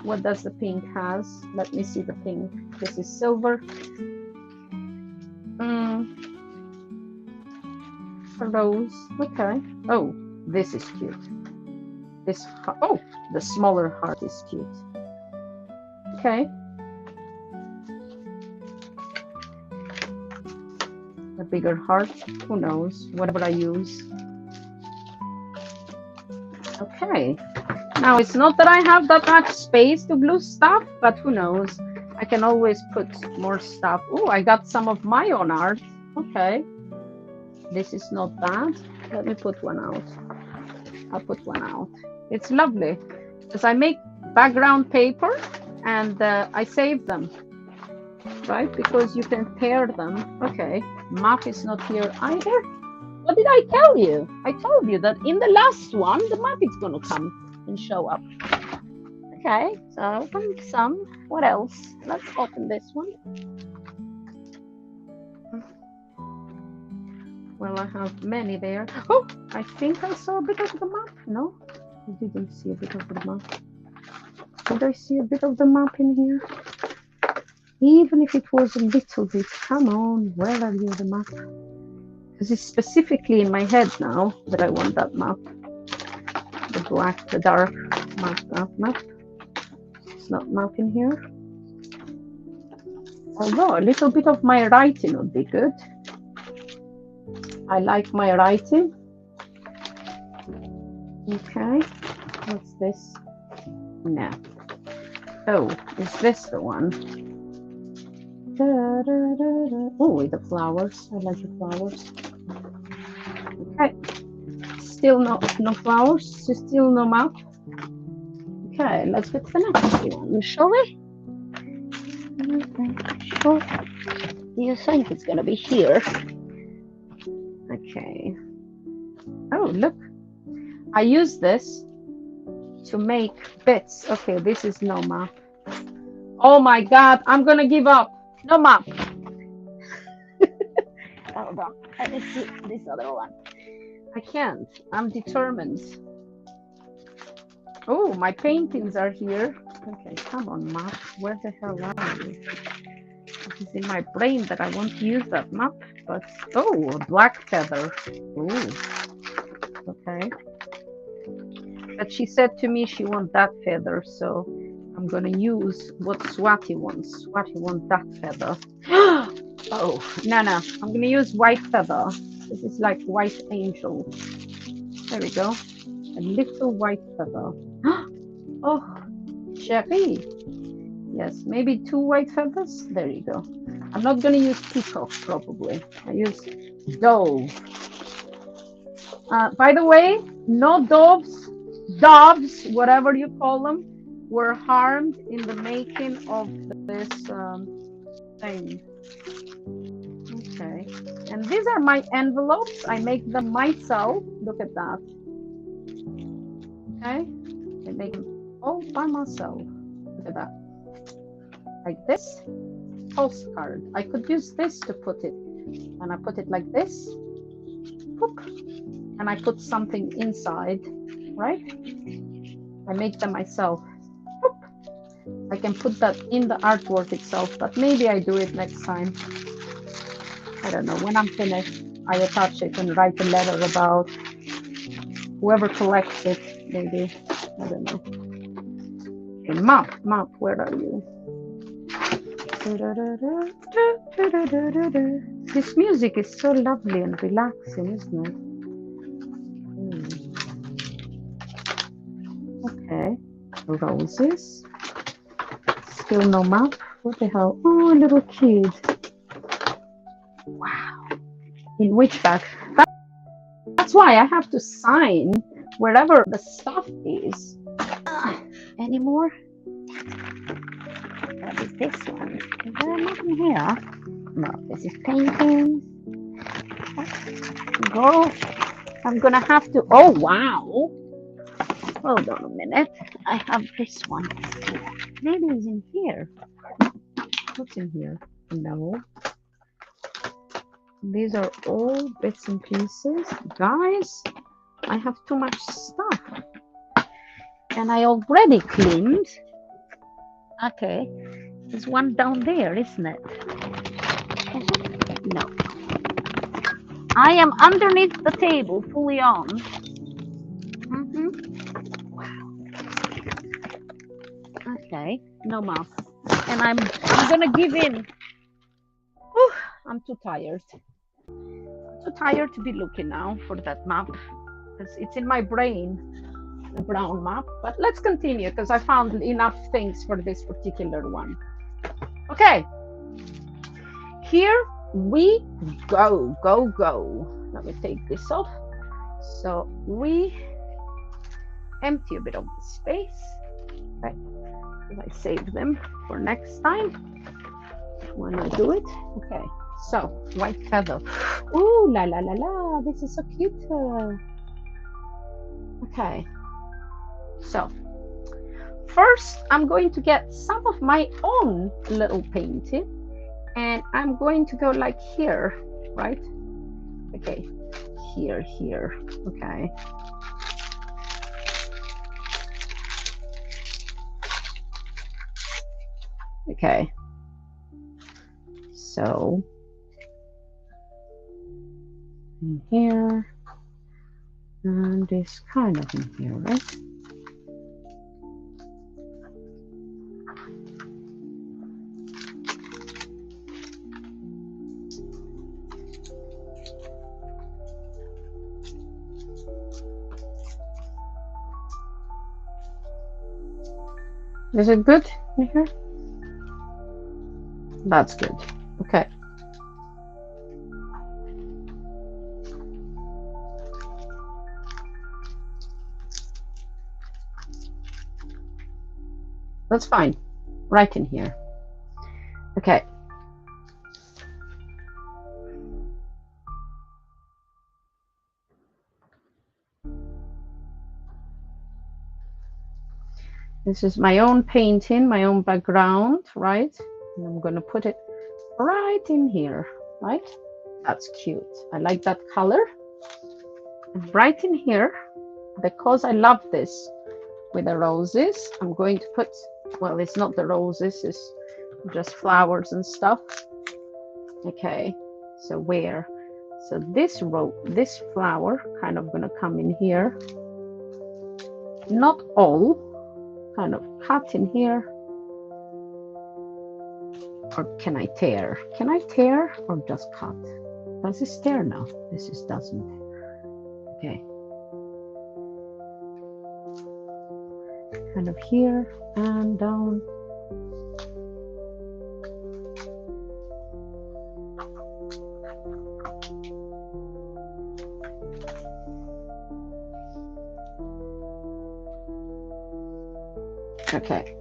What does the pink has? Let me see the pink. This is silver. Rose. Okay. Oh, this is cute. This. Oh, the smaller heart is cute. Okay. A bigger heart. Who knows? Whatever I use. Okay. Now, it's not that I have that much space to glue stuff, but who knows? I can always put more stuff. Oh, I got some of my own art. Okay. This is not bad. Let me put one out. I'll put one out. It's lovely because I make background paper and I save them, right? Because you can pair them. Okay. Map is not here either. What did I tell you? I told you that in the last one, the map is going to come and show up. Okay, so open some. What else? Let's open this one. Well, I have many there. Oh, I think I saw a bit of the map. No, I didn't see a bit of the map. Did I see a bit of the map in here? Even if it was a little bit. Come on, where are you, the map? Because it's specifically in my head now that I want that map. The black, the dark map. It's not map in here. Although a little bit of my writing would be good. I like my writing. Okay. What's this? No. Oh, is this the one? Oh, with the flowers. I like the flowers. Okay. Still no flowers. Still no map. Okay, let's get to the next one, shall we? Sure. Do you think it's gonna be here? Okay. Oh, look. I use this to make bits. Okay, this is no map. Oh my God, I'm gonna give up. No map. Hold on. Let me see this other one. I can't. I'm determined. Oh, my paintings are here. Okay, come on, map. Where the hell are you? It's in my brain that I want to use that map, but oh, a black feather. Oh, okay. But she said to me she wants that feather, so I'm gonna use what Swati wants. Swati wants that feather. Oh, no, no. I'm gonna use white feather. This is like white angel. There we go. A little white feather. Oh, cherry. Yes, maybe 2 white feathers. There you go. I'm not gonna use peacock probably. I use dove. By the way, no doves, whatever you call them, were harmed in the making of this thing. Okay, and these are my envelopes. I make them myself. Look at that. Okay, I make them all by myself. Look at that. Like this. Postcard. I could use this to put it, and I put it like this. Poop. And I put something inside, right? I make them myself. Poop. I can put that in the artwork itself, but maybe I do it next time. I don't know. When I'm finished, I attach it and write a letter about whoever collects it, maybe. I don't know. Okay, map, where are you? This music is so lovely and relaxing, isn't it? Okay, roses. Still no map. What the hell? Oh, a little kid. Wow. In which bag? That's why I have to sign wherever the stuff is. Any more? What is this one? Is there nothing here? No, this is painting. Go. I'm gonna have to. Oh, wow. Hold on a minute. I have this one. Maybe it's in here. What's in here? No. These are all bits and pieces. Guys, I have too much stuff. And I already cleaned. Okay. There's one down there, isn't it? No. I am underneath the table, fully on. Wow. Okay, no map. And I'm gonna give in. Whew, I'm too tired. I'm too tired to be looking now for that map. Because it's in my brain, the brown map. But let's continue, because I found enough things for this particular one. Okay. Here we go. Let me take this off. So we empty a bit of the space. Right. I save them for next time when I do it. Okay, so white feather. Ooh, la la la la, this is so cute. Okay, so first I'm going to get some of my own little painting, and I'm going to go like here, right? Okay, here, okay. Okay, so in here, and this kind of in here, right? Is it good in here? That's good. Okay. That's fine. Right in here. Okay. This is my own painting, my own background, right? And I'm going to put it right in here, right? That's cute. I like that color. And right in here, because I love this with the roses, I'm going to put, well, it's not the roses, it's just flowers and stuff. Okay, so where? So this flower kind of gonna come in here. Not all, kind of cut in here. Or can I tear? Can I tear or just cut? Does this tear now? This is doesn't. Okay. Kind of here and down. Okay.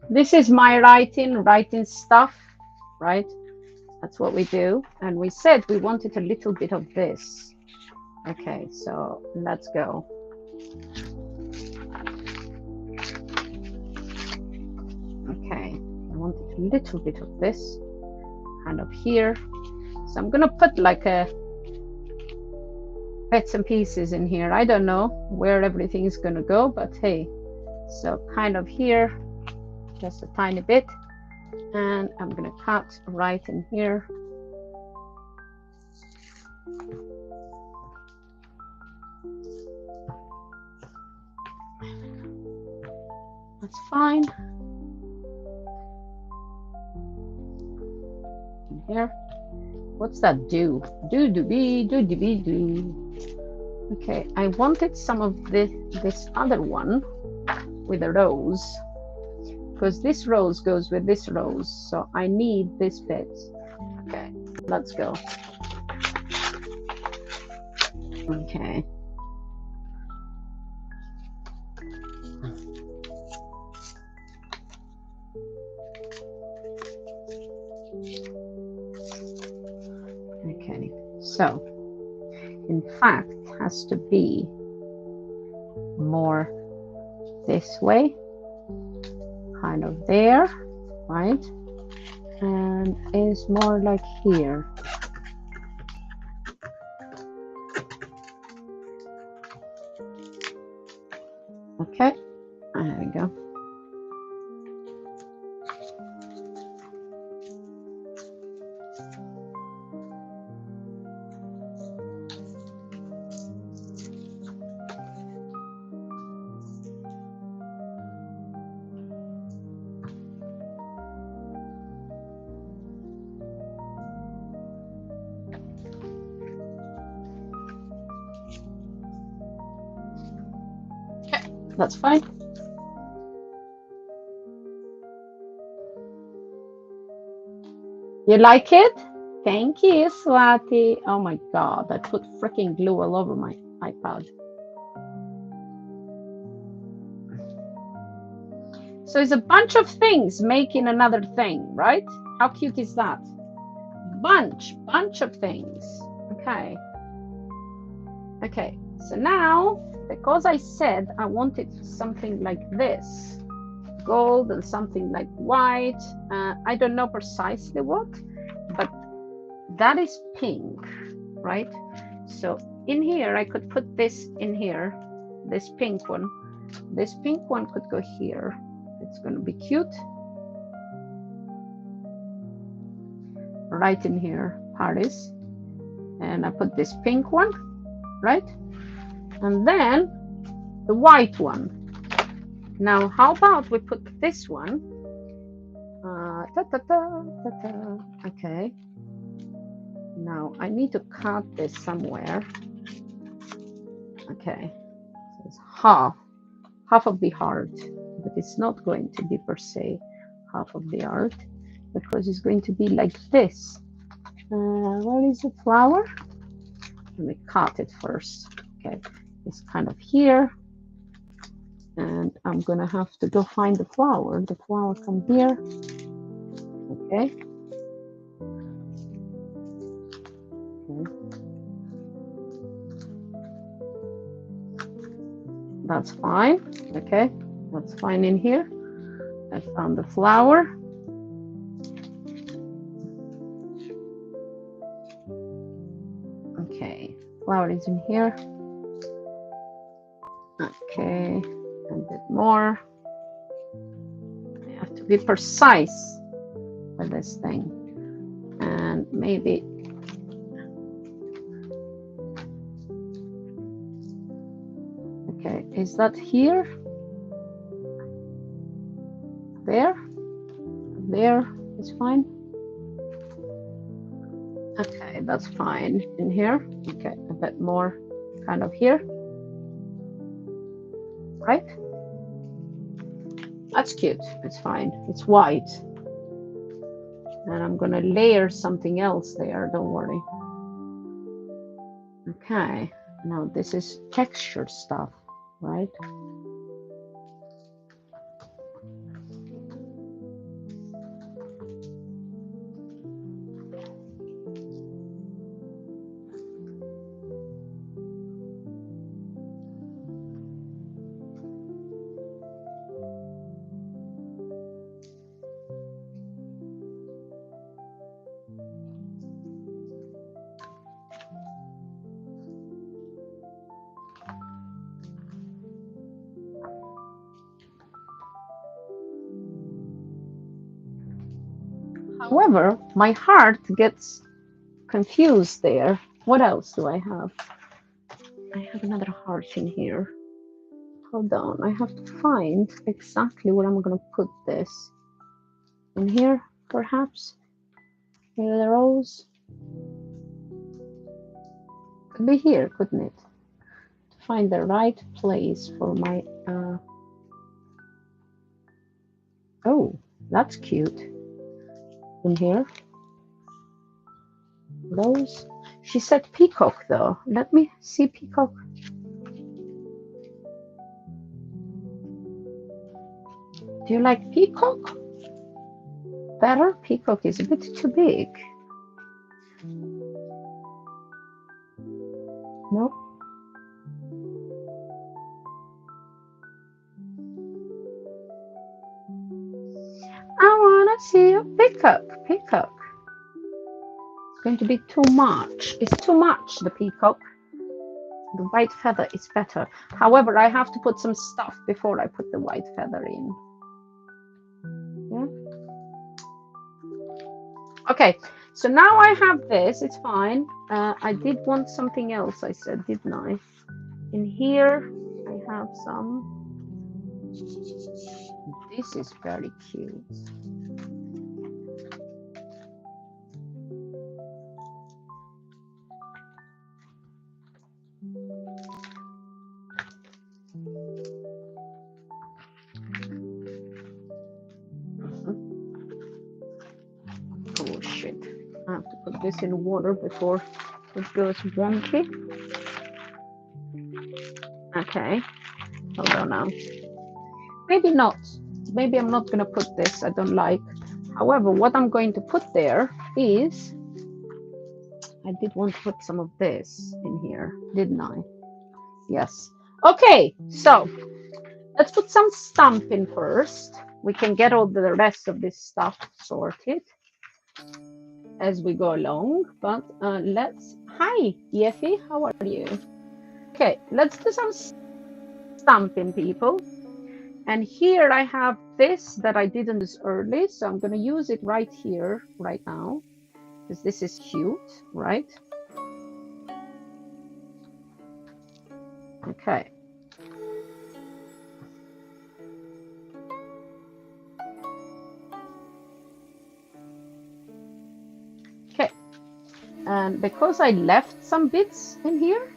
This is my writing stuff, right? That's what we do. And we said we wanted a little bit of this. Okay, so let's go. Okay, I wanted a little bit of this kind of here. So I'm gonna put like a bits and pieces in here. I don't know where everything is gonna go, but hey, so kind of here, just a tiny bit, and I'm gonna cut right in here. That's fine. In here. What's that do? Do. Okay, I wanted some of this other one with a rose, because this rose goes with this rose, so I need this bit. Okay, let's go. Okay. Okay, so in fact has to be more this way, kind of there, right? And is more like here. Okay, there we go. That's fine. You like it? Thank you, Swati. Oh my God, I put freaking glue all over my iPad. So it's a bunch of things making another thing, right? How cute is that? bunch of things. Okay. Okay, so now, because I said I wanted something like this, gold and something like white, I don't know precisely what, but that is pink, right? So in here, I could put this in here, this pink one. This pink one could go here. It's going to be cute. Right in here, Paris. And I put this pink one, right? And then the white one. Now, how about we put this one? Okay. Now, I need to cut this somewhere. Okay. So it's half of the heart, but it's not going to be per se half of the heart, because it's going to be like this. Where is the flower? Let me cut it first. Okay, it's kind of here, and I'm gonna have to go find the flower. The flower come here. Okay. That's fine. Okay, that's fine in here. I found the flower. Okay, flower is in here. Okay, a bit more. I have to be precise with this thing. And maybe okay, is that here? There? There is fine. Okay, that's fine in here. Okay, a bit more kind of here. Right? That's cute. It's fine. It's white. And I'm gonna layer something else there, don't worry. Okay, now this is texture stuff, right? However, my heart gets confused there. What else do I have? I have another heart in here. Hold on, I have to find exactly where I'm going to put this. In here, perhaps? Maybe the rose? Could be here, couldn't it? To find the right place for my... Oh, that's cute. In here. Rose. She said peacock, though. Let me see peacock. Do you like peacock? Better? Peacock is a bit too big. No? I wanna see a peacock. Peacock. It's going to be too much. It's too much, the peacock. The white feather is better. However, I have to put some stuff before I put the white feather in. Yeah. Okay, so now I have this. It's fine. I did want something else, I said, didn't I? In here, I have some. This is very cute. Oh shit, I have to put this in water before it goes wonky. Okay, hold on now. Maybe not. Maybe I'm not going to put this. I don't like. However, what I'm going to put there is I did want to put some of this in here, didn't I? Yes. Okay, so let's put some stamping first. We can get all the rest of this stuff sorted as we go along. But let's... Hi, Yeffy, how are you? Okay, let's do some stamping, people. And here I have this that I didn't use early, so I'm going to use it right here, right now, because this is cute, right? Okay. Okay. And because I left some bits in here,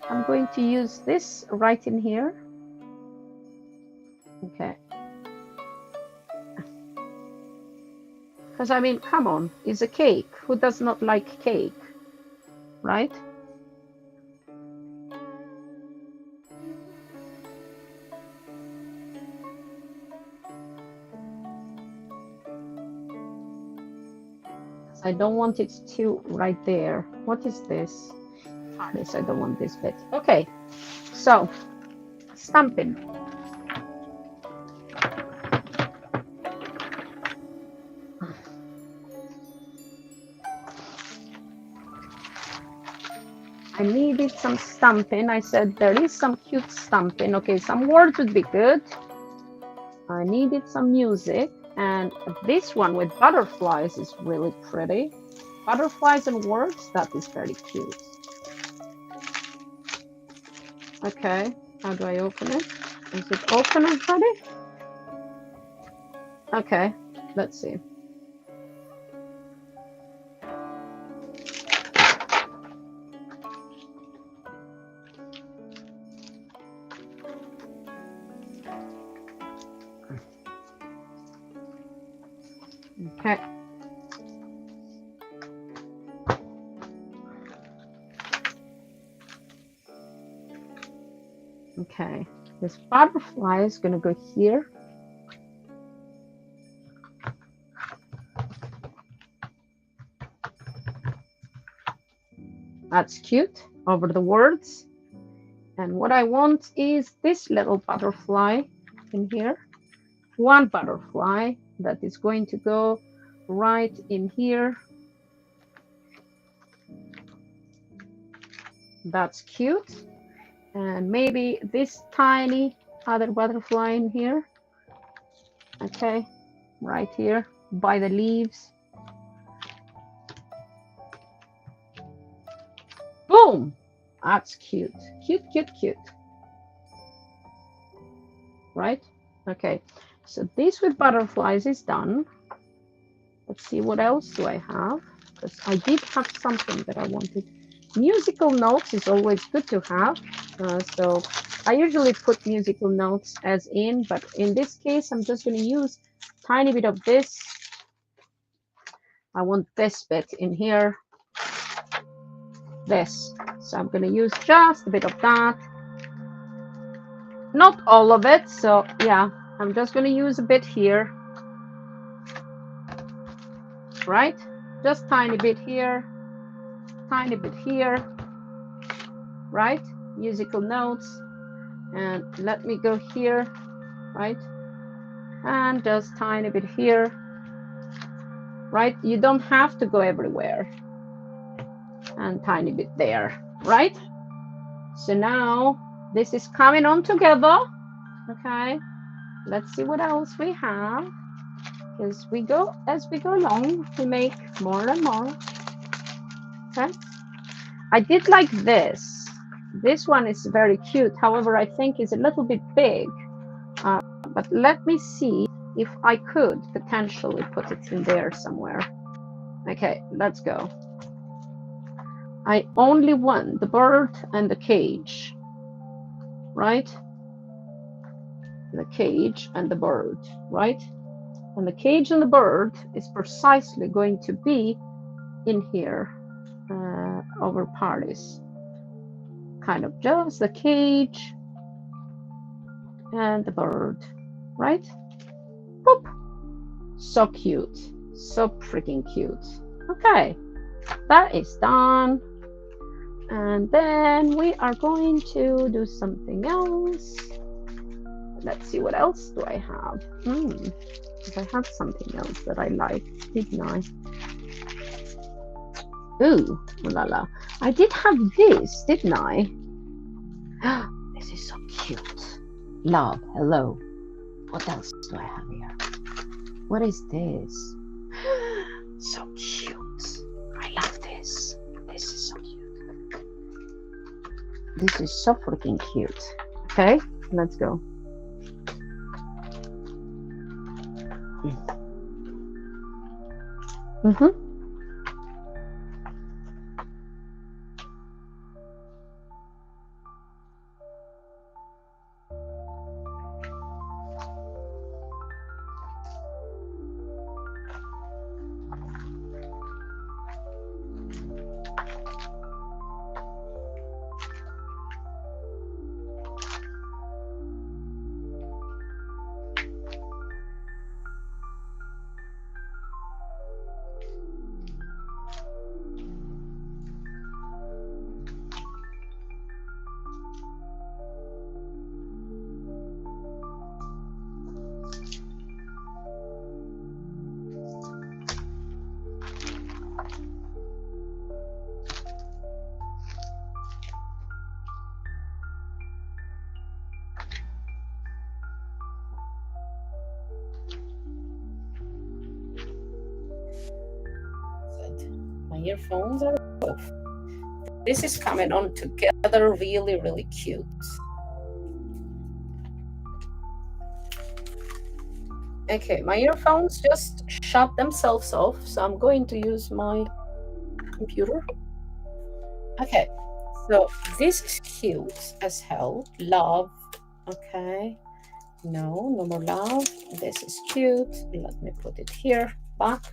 I'm going to use this right in here. Okay. Because, I mean, come on, it's a cake. Who does not like cake, right? I don't want it to right there. What is this? This, I don't want this bit. Okay, so stamping. I needed some stamping. I said there is some cute stamping. Okay, some words would be good. I needed some music, and this one with butterflies is really pretty. Butterflies and words, that is very cute. Okay, how do I open it? Is it open already? Okay, let's see. Okay. Okay, this butterfly is going to go here. That's cute, over the words. And what I want is this little butterfly in here. One butterfly that is going to go right in here. That's cute. And maybe this tiny other butterfly in here. Okay, right here by the leaves. Boom! That's cute. Cute, cute, cute. Right? Okay, so this with butterflies is done. Let's see, what else do I have? Because I did have something that I wanted. Musical notes is always good to have. So I usually put musical notes as in, but in this case, I'm just going to use a tiny bit of this. I want this bit in here. This. So I'm going to use just a bit of that. Not all of it. So yeah, I'm just going to use a bit here. Right? Just tiny bit here. Tiny bit here. Right? Musical notes. And let me go here. Right? And just tiny bit here. Right? You don't have to go everywhere. And tiny bit there. Right? So now this is coming on together. Okay, let's see what else we have. As we go along, we make more and more. Okay, I did like this. This one is very cute. However, I think it's a little bit big. But let me see if I could potentially put it in there somewhere. Okay, let's go. I only want the bird and the cage. Right? The cage and the bird, right? And the cage and the bird is precisely going to be in here over parties. Kind of just the cage and the bird, right? Boop. So cute. So freaking cute. Okay. that is done. And then we are going to do something else. Let's see, what else do I have? I had something else that I liked, didn't I? Ooh, la la. I did have this, didn't I? This is so cute. Love, hello. What else do I have here? What is this? So cute. I love this. This is so cute. This is so freaking cute. Okay, let's go. My earphones are off. This is coming on together really, really cute. Okay, my earphones just shut themselves off, so I'm going to use my computer. Okay, so this is cute as hell. Love. Okay. No more love. This is cute. Let me put it here, back.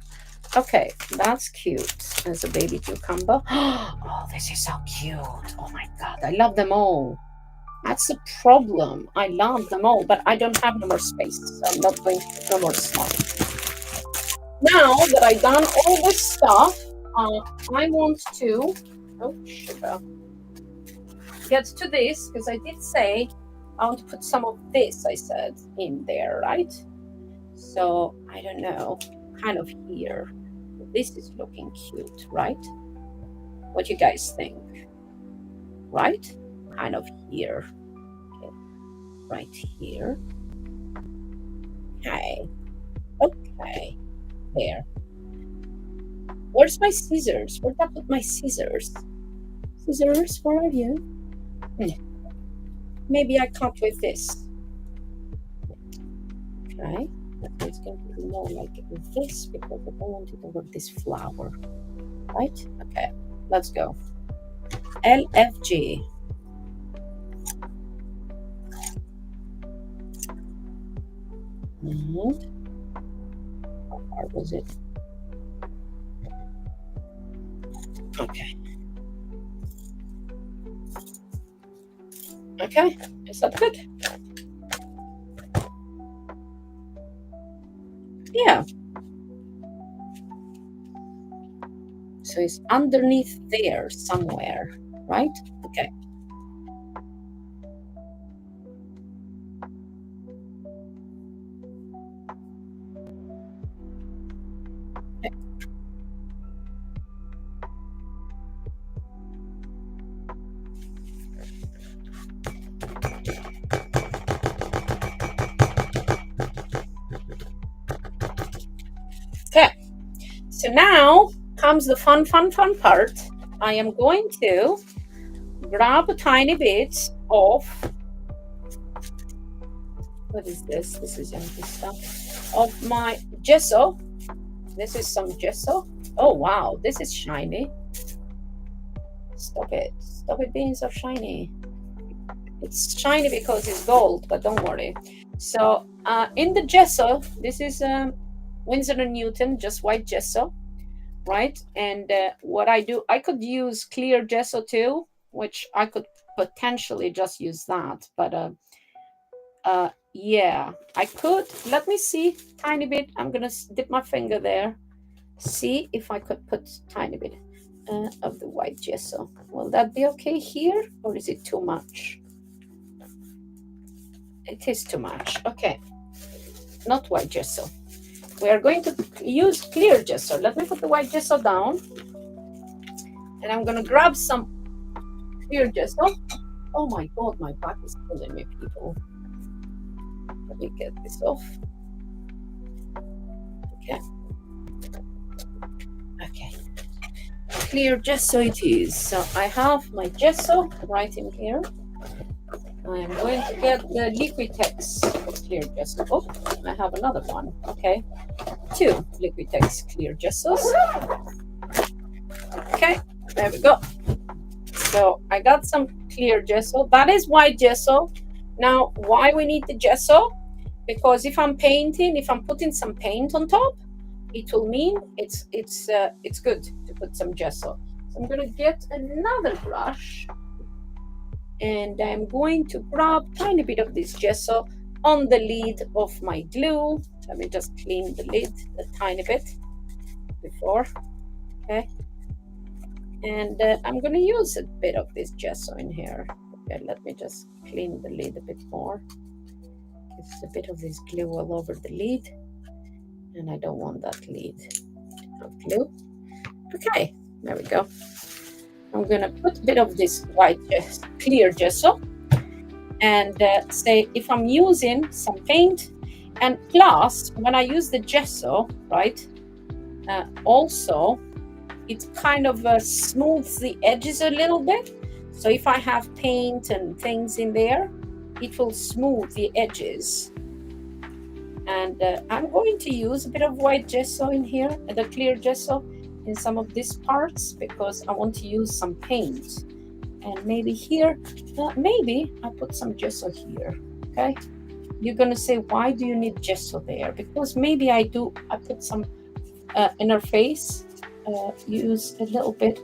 Okay, that's cute. There's a baby cucumber. Oh, this is so cute. Oh my God, I love them all. That's the problem. I love them all, but I don't have no more space, so I'm not going to put no more stuff. Now that I've done all this stuff, I want to, sugar, get to this, because I did say I want to put some of this, I said, in there, right? So, I don't know, kind of here. This is looking cute, right? What you guys think? Right? Kind of here. Okay. Right here. Okay. Okay. There. Where's my scissors? Where'd I put my scissors? Scissors, where are you? Maybe I cut with this. Okay. It's going to be more like this because I don't want it over this flower. Right? Okay. Let's go. LFG. How far was it? Okay. Okay. Is that good? Yeah. So it's underneath there somewhere, right? Okay. Okay. So now comes the fun part. I am going to grab a tiny bit of, what is this? This is empty stuff. Of my gesso. This is some gesso. Oh wow, this is shiny. Stop it. Stop it being so shiny. It's shiny because it's gold, but don't worry. So in the gesso, this is Winsor & Newton, just white gesso, right? And what I do, I could use clear gesso too, which I could potentially just use that. But yeah, I could. Let me see, tiny bit. I'm going to dip my finger there. See if I could put tiny bit. of the white gesso. Will that be okay here, or is it too much? It is too much. Okay, not white gesso. We are going to use clear gesso. Let me put the white gesso down, and I'm going to grab some clear gesso. Oh my God, my back is killing me, people. Let me get this off. Okay. Okay. Clear gesso it is. So I have my gesso right in here. I am going to get the Liquitex clear gesso. Oh, I have another one. Okay. 2 Liquitex clear gessos. Okay, there we go. So I got some clear gesso. That is white gesso. Now, why we need the gesso? Because if I'm painting, if I'm putting some paint on top, it will mean it's good to put some gesso. So I'm going to get another brush, and I'm going to grab a tiny bit of this gesso on the lid of my glue. Let me just clean the lid a tiny bit before. Okay. And I'm going to use a bit of this gesso in here. Okay, let me just clean the lid a bit more. It's a bit of this glue all over the lid, and I don't want that lid of glue. Okay, there we go. I'm going to put a bit of this white clear gesso, and say if I'm using some paint, and plus when I use the gesso, right, also it kind of smooths the edges a little bit. So if I have paint and things in there, it will smooth the edges. And I'm going to use a bit of white gesso in here, the clear gesso in some of these parts, because I want to use some paint. And maybe here, maybe I put some gesso here. Okay, you're gonna say, why do you need gesso there? Because maybe I put some inner face, use a little bit,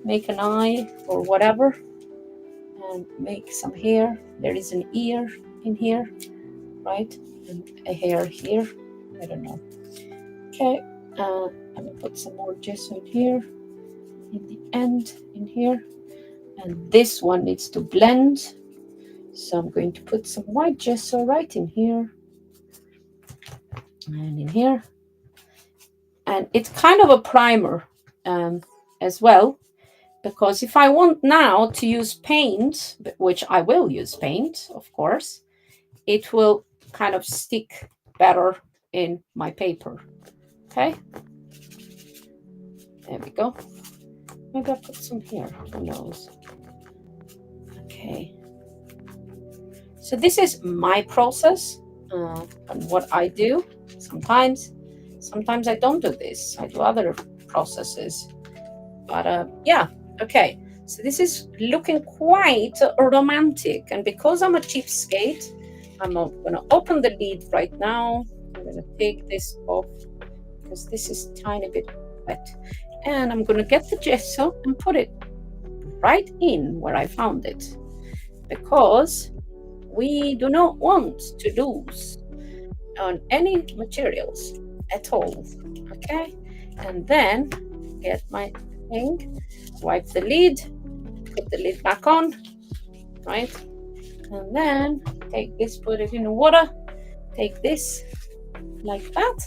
make an eye or whatever, and make some hair. There is an ear in here, right, and a hair here. I don't know. Okay, I'm gonna put some more gesso in here, in the end, in here, and this one needs to blend. So I'm going to put some white gesso right in here and in here. And it's kind of a primer as well, because if I want now to use paint, which I will use paint, of course, it will kind of stick better in my paper. Okay, there we go. Maybe I'll put some here, who knows. Okay, so this is my process and what I do. Sometimes I don't do this. I do other processes. But yeah, okay. So this is looking quite romantic. And because I'm a cheapskate, I'm going to open the lid right now. I'm going to take this off because this is a tiny bit wet. And I'm going to get the gesso and put it right in where I found it, because we do not want to lose on any materials at all. Okay, and then get my thing, wipe the lid, put the lid back on, right, and then take this, put it in the water, take this like that,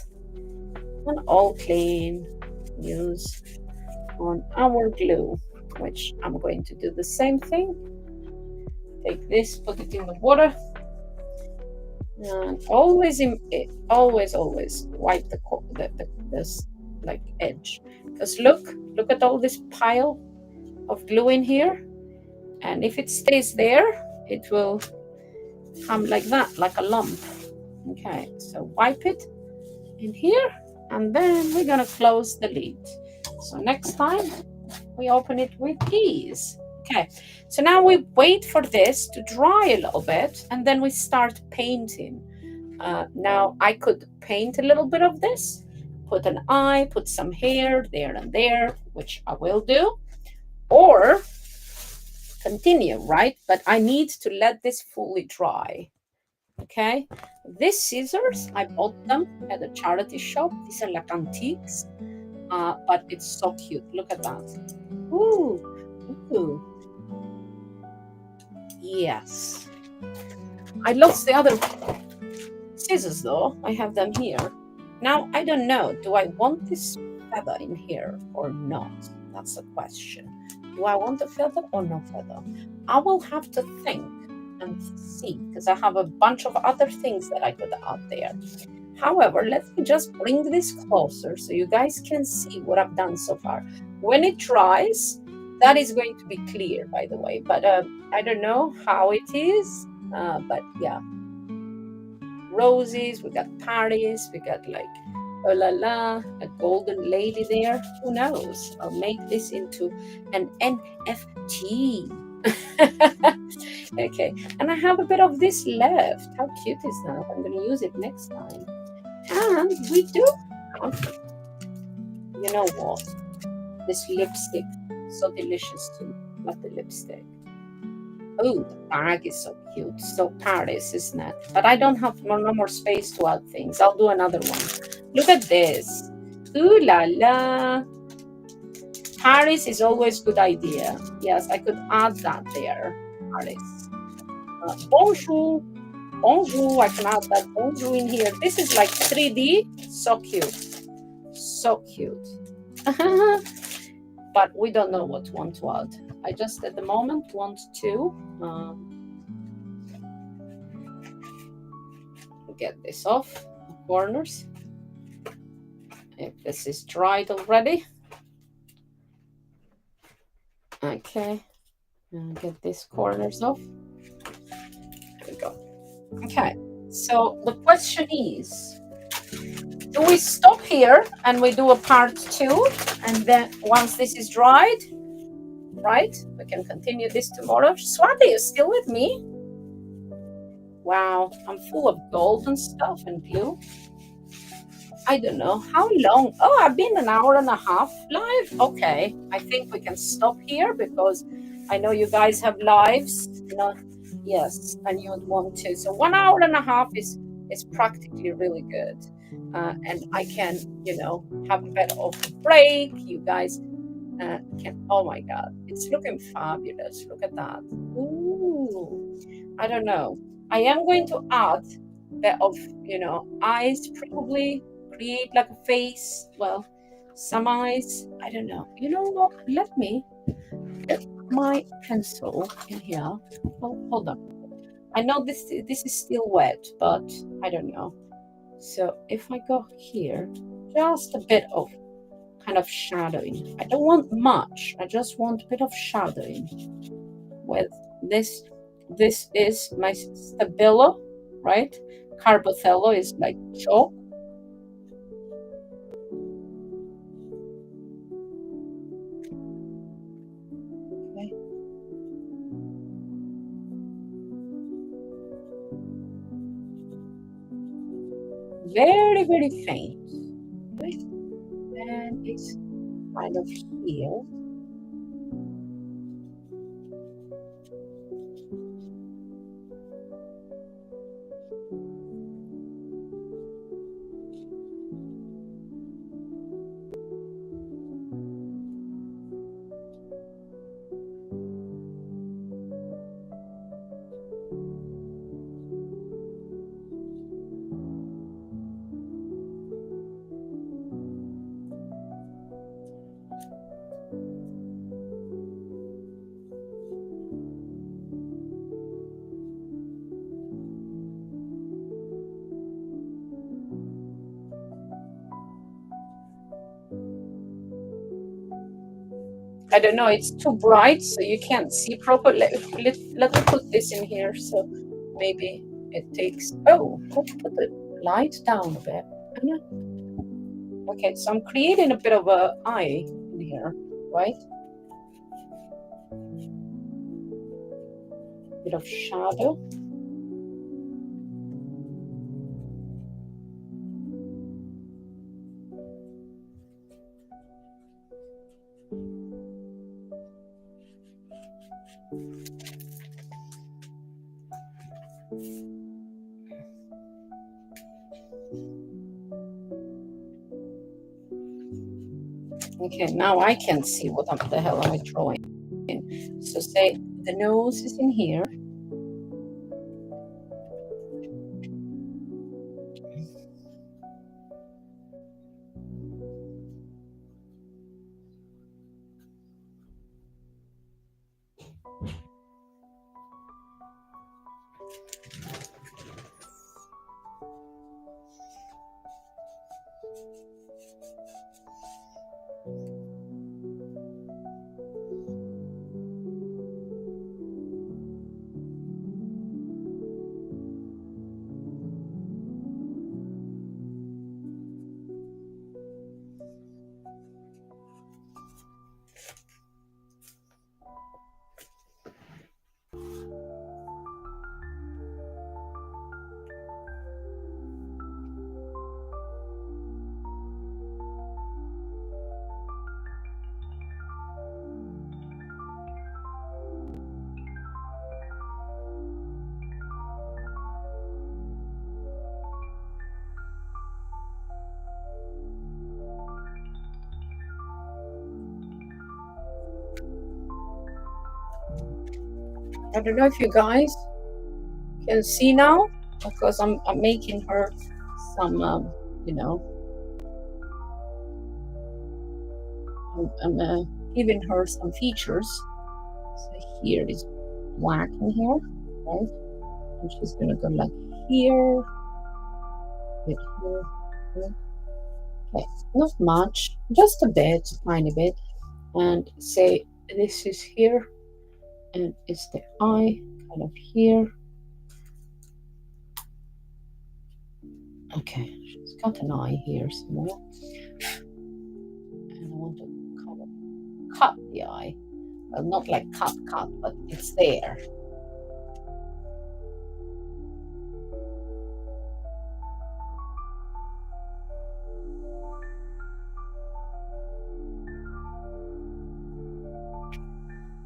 and all clean. Use on our glue, which I'm going to do the same thing. Take this, put it in the water, and always wipe this like edge, because look at all this pile of glue in here, and if it stays there, it will come like that, like a lump. Okay, so wipe it in here, and then we're gonna close the lid. So next time we open it with ease. Okay, so now we wait for this to dry a little bit, and then we start painting. Now I could paint a little bit of this, put an eye, put some hair there and there, which I will do, or continue, right? But I need to let this fully dry. Okay, these scissors, I bought them at a charity shop. These are like antiques, but it's so cute. Look at that. Ooh, ooh. Yes. I lost the other scissors though. I have them here. Now, I don't know. Do I want this feather in here or not? That's the question. Do I want a feather or no feather? I will have to think and see because I have a bunch of other things that I could add there. However, let me just bring this closer so you guys can see what I've done so far. When it dries, that is going to be clear, by the way, but I don't know how it is, but yeah. Roses, we got Paris, we got like oh la la, a golden lady there. Who knows? I'll make this into an NFT. Okay, and I have a bit of this left. How cute is that? I'm gonna use it next time. And we do have, you know what? This lipstick, so delicious too. Love the lipstick. Oh, the bag is so cute. So Paris, isn't it? But I don't have no more space to add things. I'll do another one. Look at this. Ooh la la. Paris is always good idea. Yes, I could add that there. Paris. Bonjour. Bonjour. I can add that bonjour in here. This is like 3D. So cute. So cute. But we don't know what one to add. I just at the moment want to get this off the corners. If this is dried already. Okay, and get these corners off. There we go. Okay, so the question is, do we stop here and we do a part 2, and then once this is dried, right, we can continue this tomorrow? Swati, you still with me? Wow, I'm full of gold and stuff and glue. I don't know how long. Oh, I've been an hour and a half live. Okay, I think we can stop here because I know you guys have lives. You know, yes, and you would want to. So 1 hour and a half is practically really good, and I can, you know, have a bit of a break. You guys can. Oh my God, it's looking fabulous. Look at that. Ooh, I don't know. I am going to add a bit of, you know, eyes probably. Create like a face, well, some eyes, I don't know. You know what, let me get my pencil in here. Oh, hold on. I know this is still wet, but I don't know. So if I go here, just a bit of kind of shadowing. I don't want much, I just want a bit of shadowing with this. This is my Stabilo, right? Carbothello is like chalk. Very, very faint. Right? And it's kind of here. I don't know, it's too bright, so you can't see properly. Let me put this in here, so maybe it takes. Oh, let's put the light down a bit. Okay, so I'm creating a bit of a eye in here, right? Bit of shadow. Okay, now I can't see what the hell am I drawing. So say the nose is in here. I don't know if you guys can see now because I'm making her some, you know, I'm giving her some features. So here is black in here, right? And she's gonna go like here, bit here, here. Okay, not much, just a bit, tiny bit. And say this is here, and it's the eye, kind of here. Okay, she's got an eye here somewhere. And I want to kind of cut the eye. Well, not like cut, but it's there.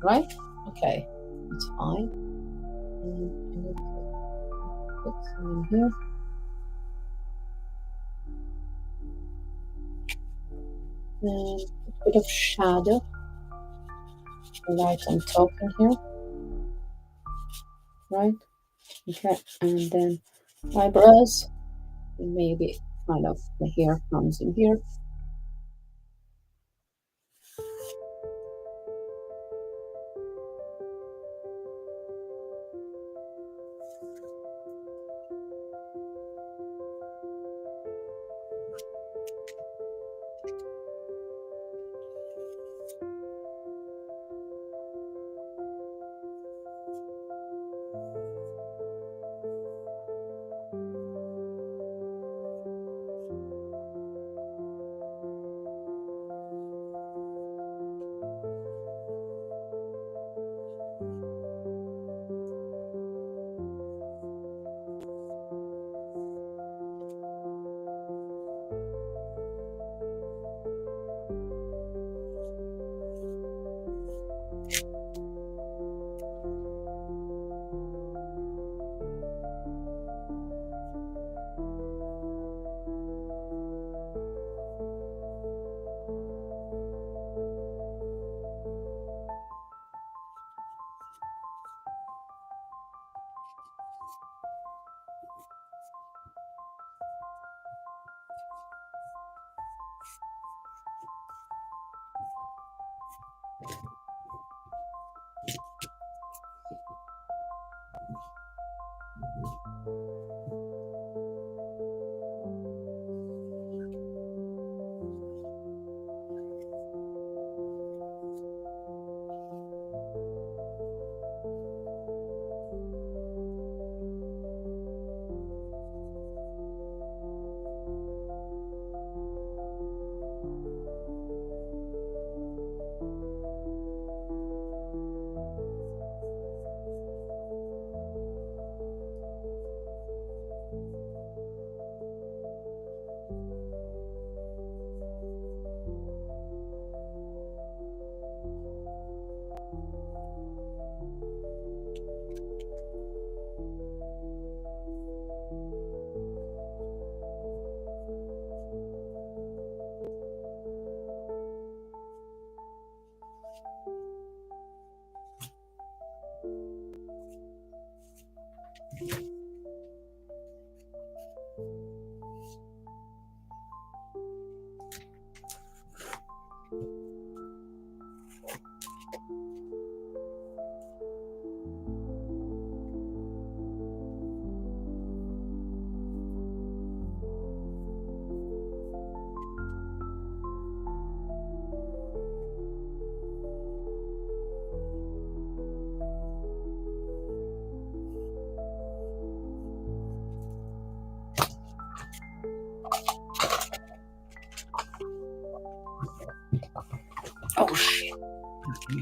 Right? Okay, it's fine. And I need to put some in here. And a bit of shadow, light on top in here. Right? Okay, and then eyebrows. And maybe kind of the hair comes in here.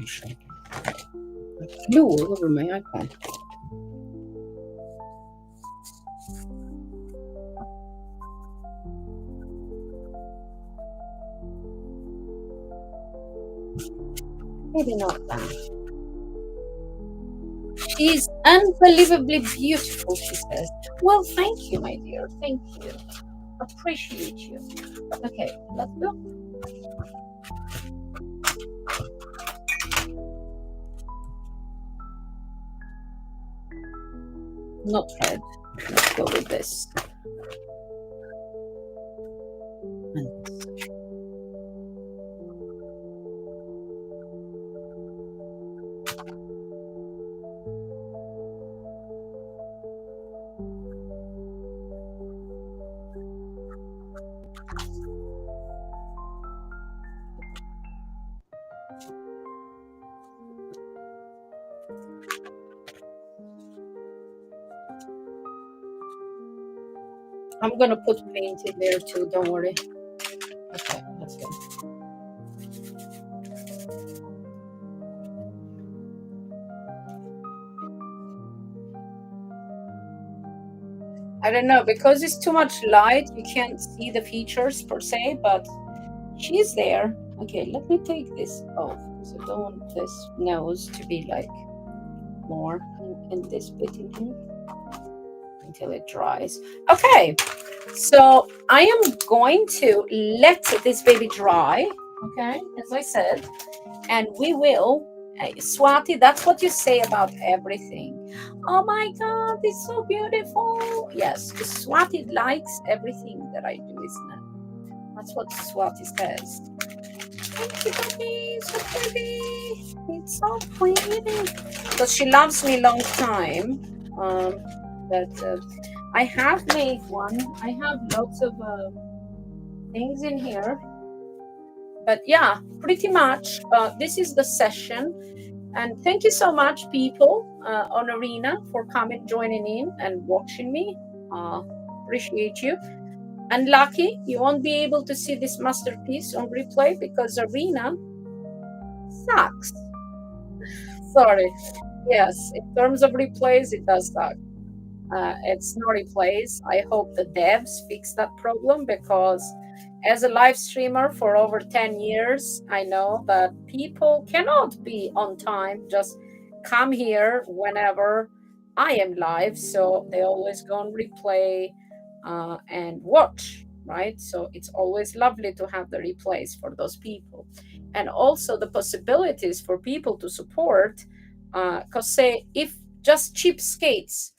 information. I flew all over my icon. Maybe not that. She's unbelievably beautiful, she says. Well, thank you, my dear. Thank you. Appreciate you. Okay, let's go. Not red. Let's go with this. And this. I'm gonna put paint in there too, don't worry. Okay, let's go. I don't know, because it's too much light, you can't see the features per se, but she's there. Okay, let me take this off, because I don't want this nose to be like more in this bit in here until it dries. Okay, so I am going to let this baby dry, okay, as I said, and we will, Swati, that's what you say about everything. Oh my God, it's so beautiful. Yes, Swati likes everything that I do, isn't it? That's what Swati says. Thank you, Bobbi. So pretty. It's so pretty. Because she loves me a long time. But I have made one. I have lots of things in here. But yeah, pretty much this is the session. And thank you so much, people on Arena, for coming, joining in, and watching me. Appreciate you. And Lucky, you won't be able to see this masterpiece on replay because Arena sucks. Sorry. Yes, in terms of replays, it does suck. It's no replays. I hope the devs fix that problem, because as a live streamer for over 10 years, I know that people cannot be on time, just come here whenever I am live. So they always go on replay and watch, right? So it's always lovely to have the replays for those people. And also the possibilities for people to support, because say if just cheapskates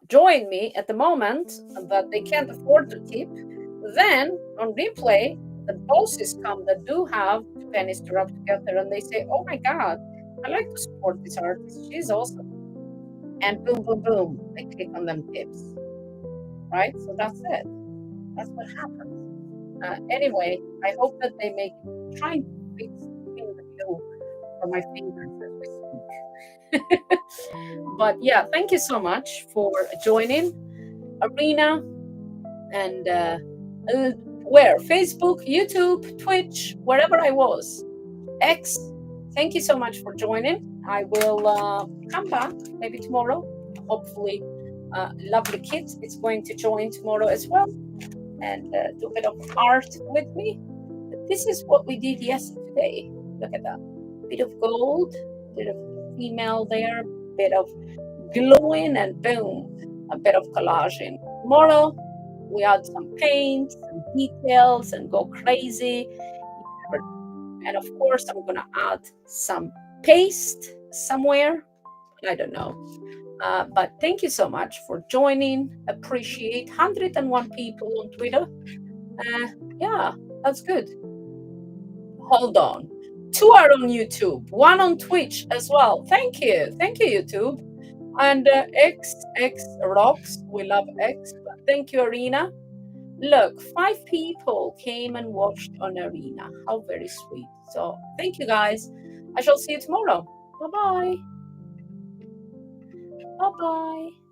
join me at the moment that they can't afford to tip, then on replay, the bosses come that do have two pennies to rub together, and they say, oh my God, I like to support this artist. She's awesome. And boom, boom, boom, they click on them tips. Right? So that's it. That's what happens. Anyway, I hope that they make trying to fix the glue for my fingers as we speak. But yeah, thank you so much for joining Arena. And where? Facebook, YouTube, Twitch, wherever I was. X, thank you so much for joining. I will come back maybe tomorrow. Hopefully, lovely kid is going to join tomorrow as well and do a bit of art with me. But this is what we did yesterday. Look at that. Bit of gold, bit of female there, bit of glowing, and boom, a bit of collaging. Tomorrow, we add some paint, some details, and go crazy. And of course, I'm going to add some paste somewhere. I don't know. But thank you so much for joining. Appreciate 101 people on Twitter. Yeah, that's good. Hold on. 2 are on YouTube, 1 on Twitch as well. Thank you. Thank you, YouTube. And X rocks. We love X. Thank you, Arena. Look, 5 people came and watched on Arena. How very sweet. So thank you, guys. I shall see you tomorrow. Bye-bye. Bye-bye.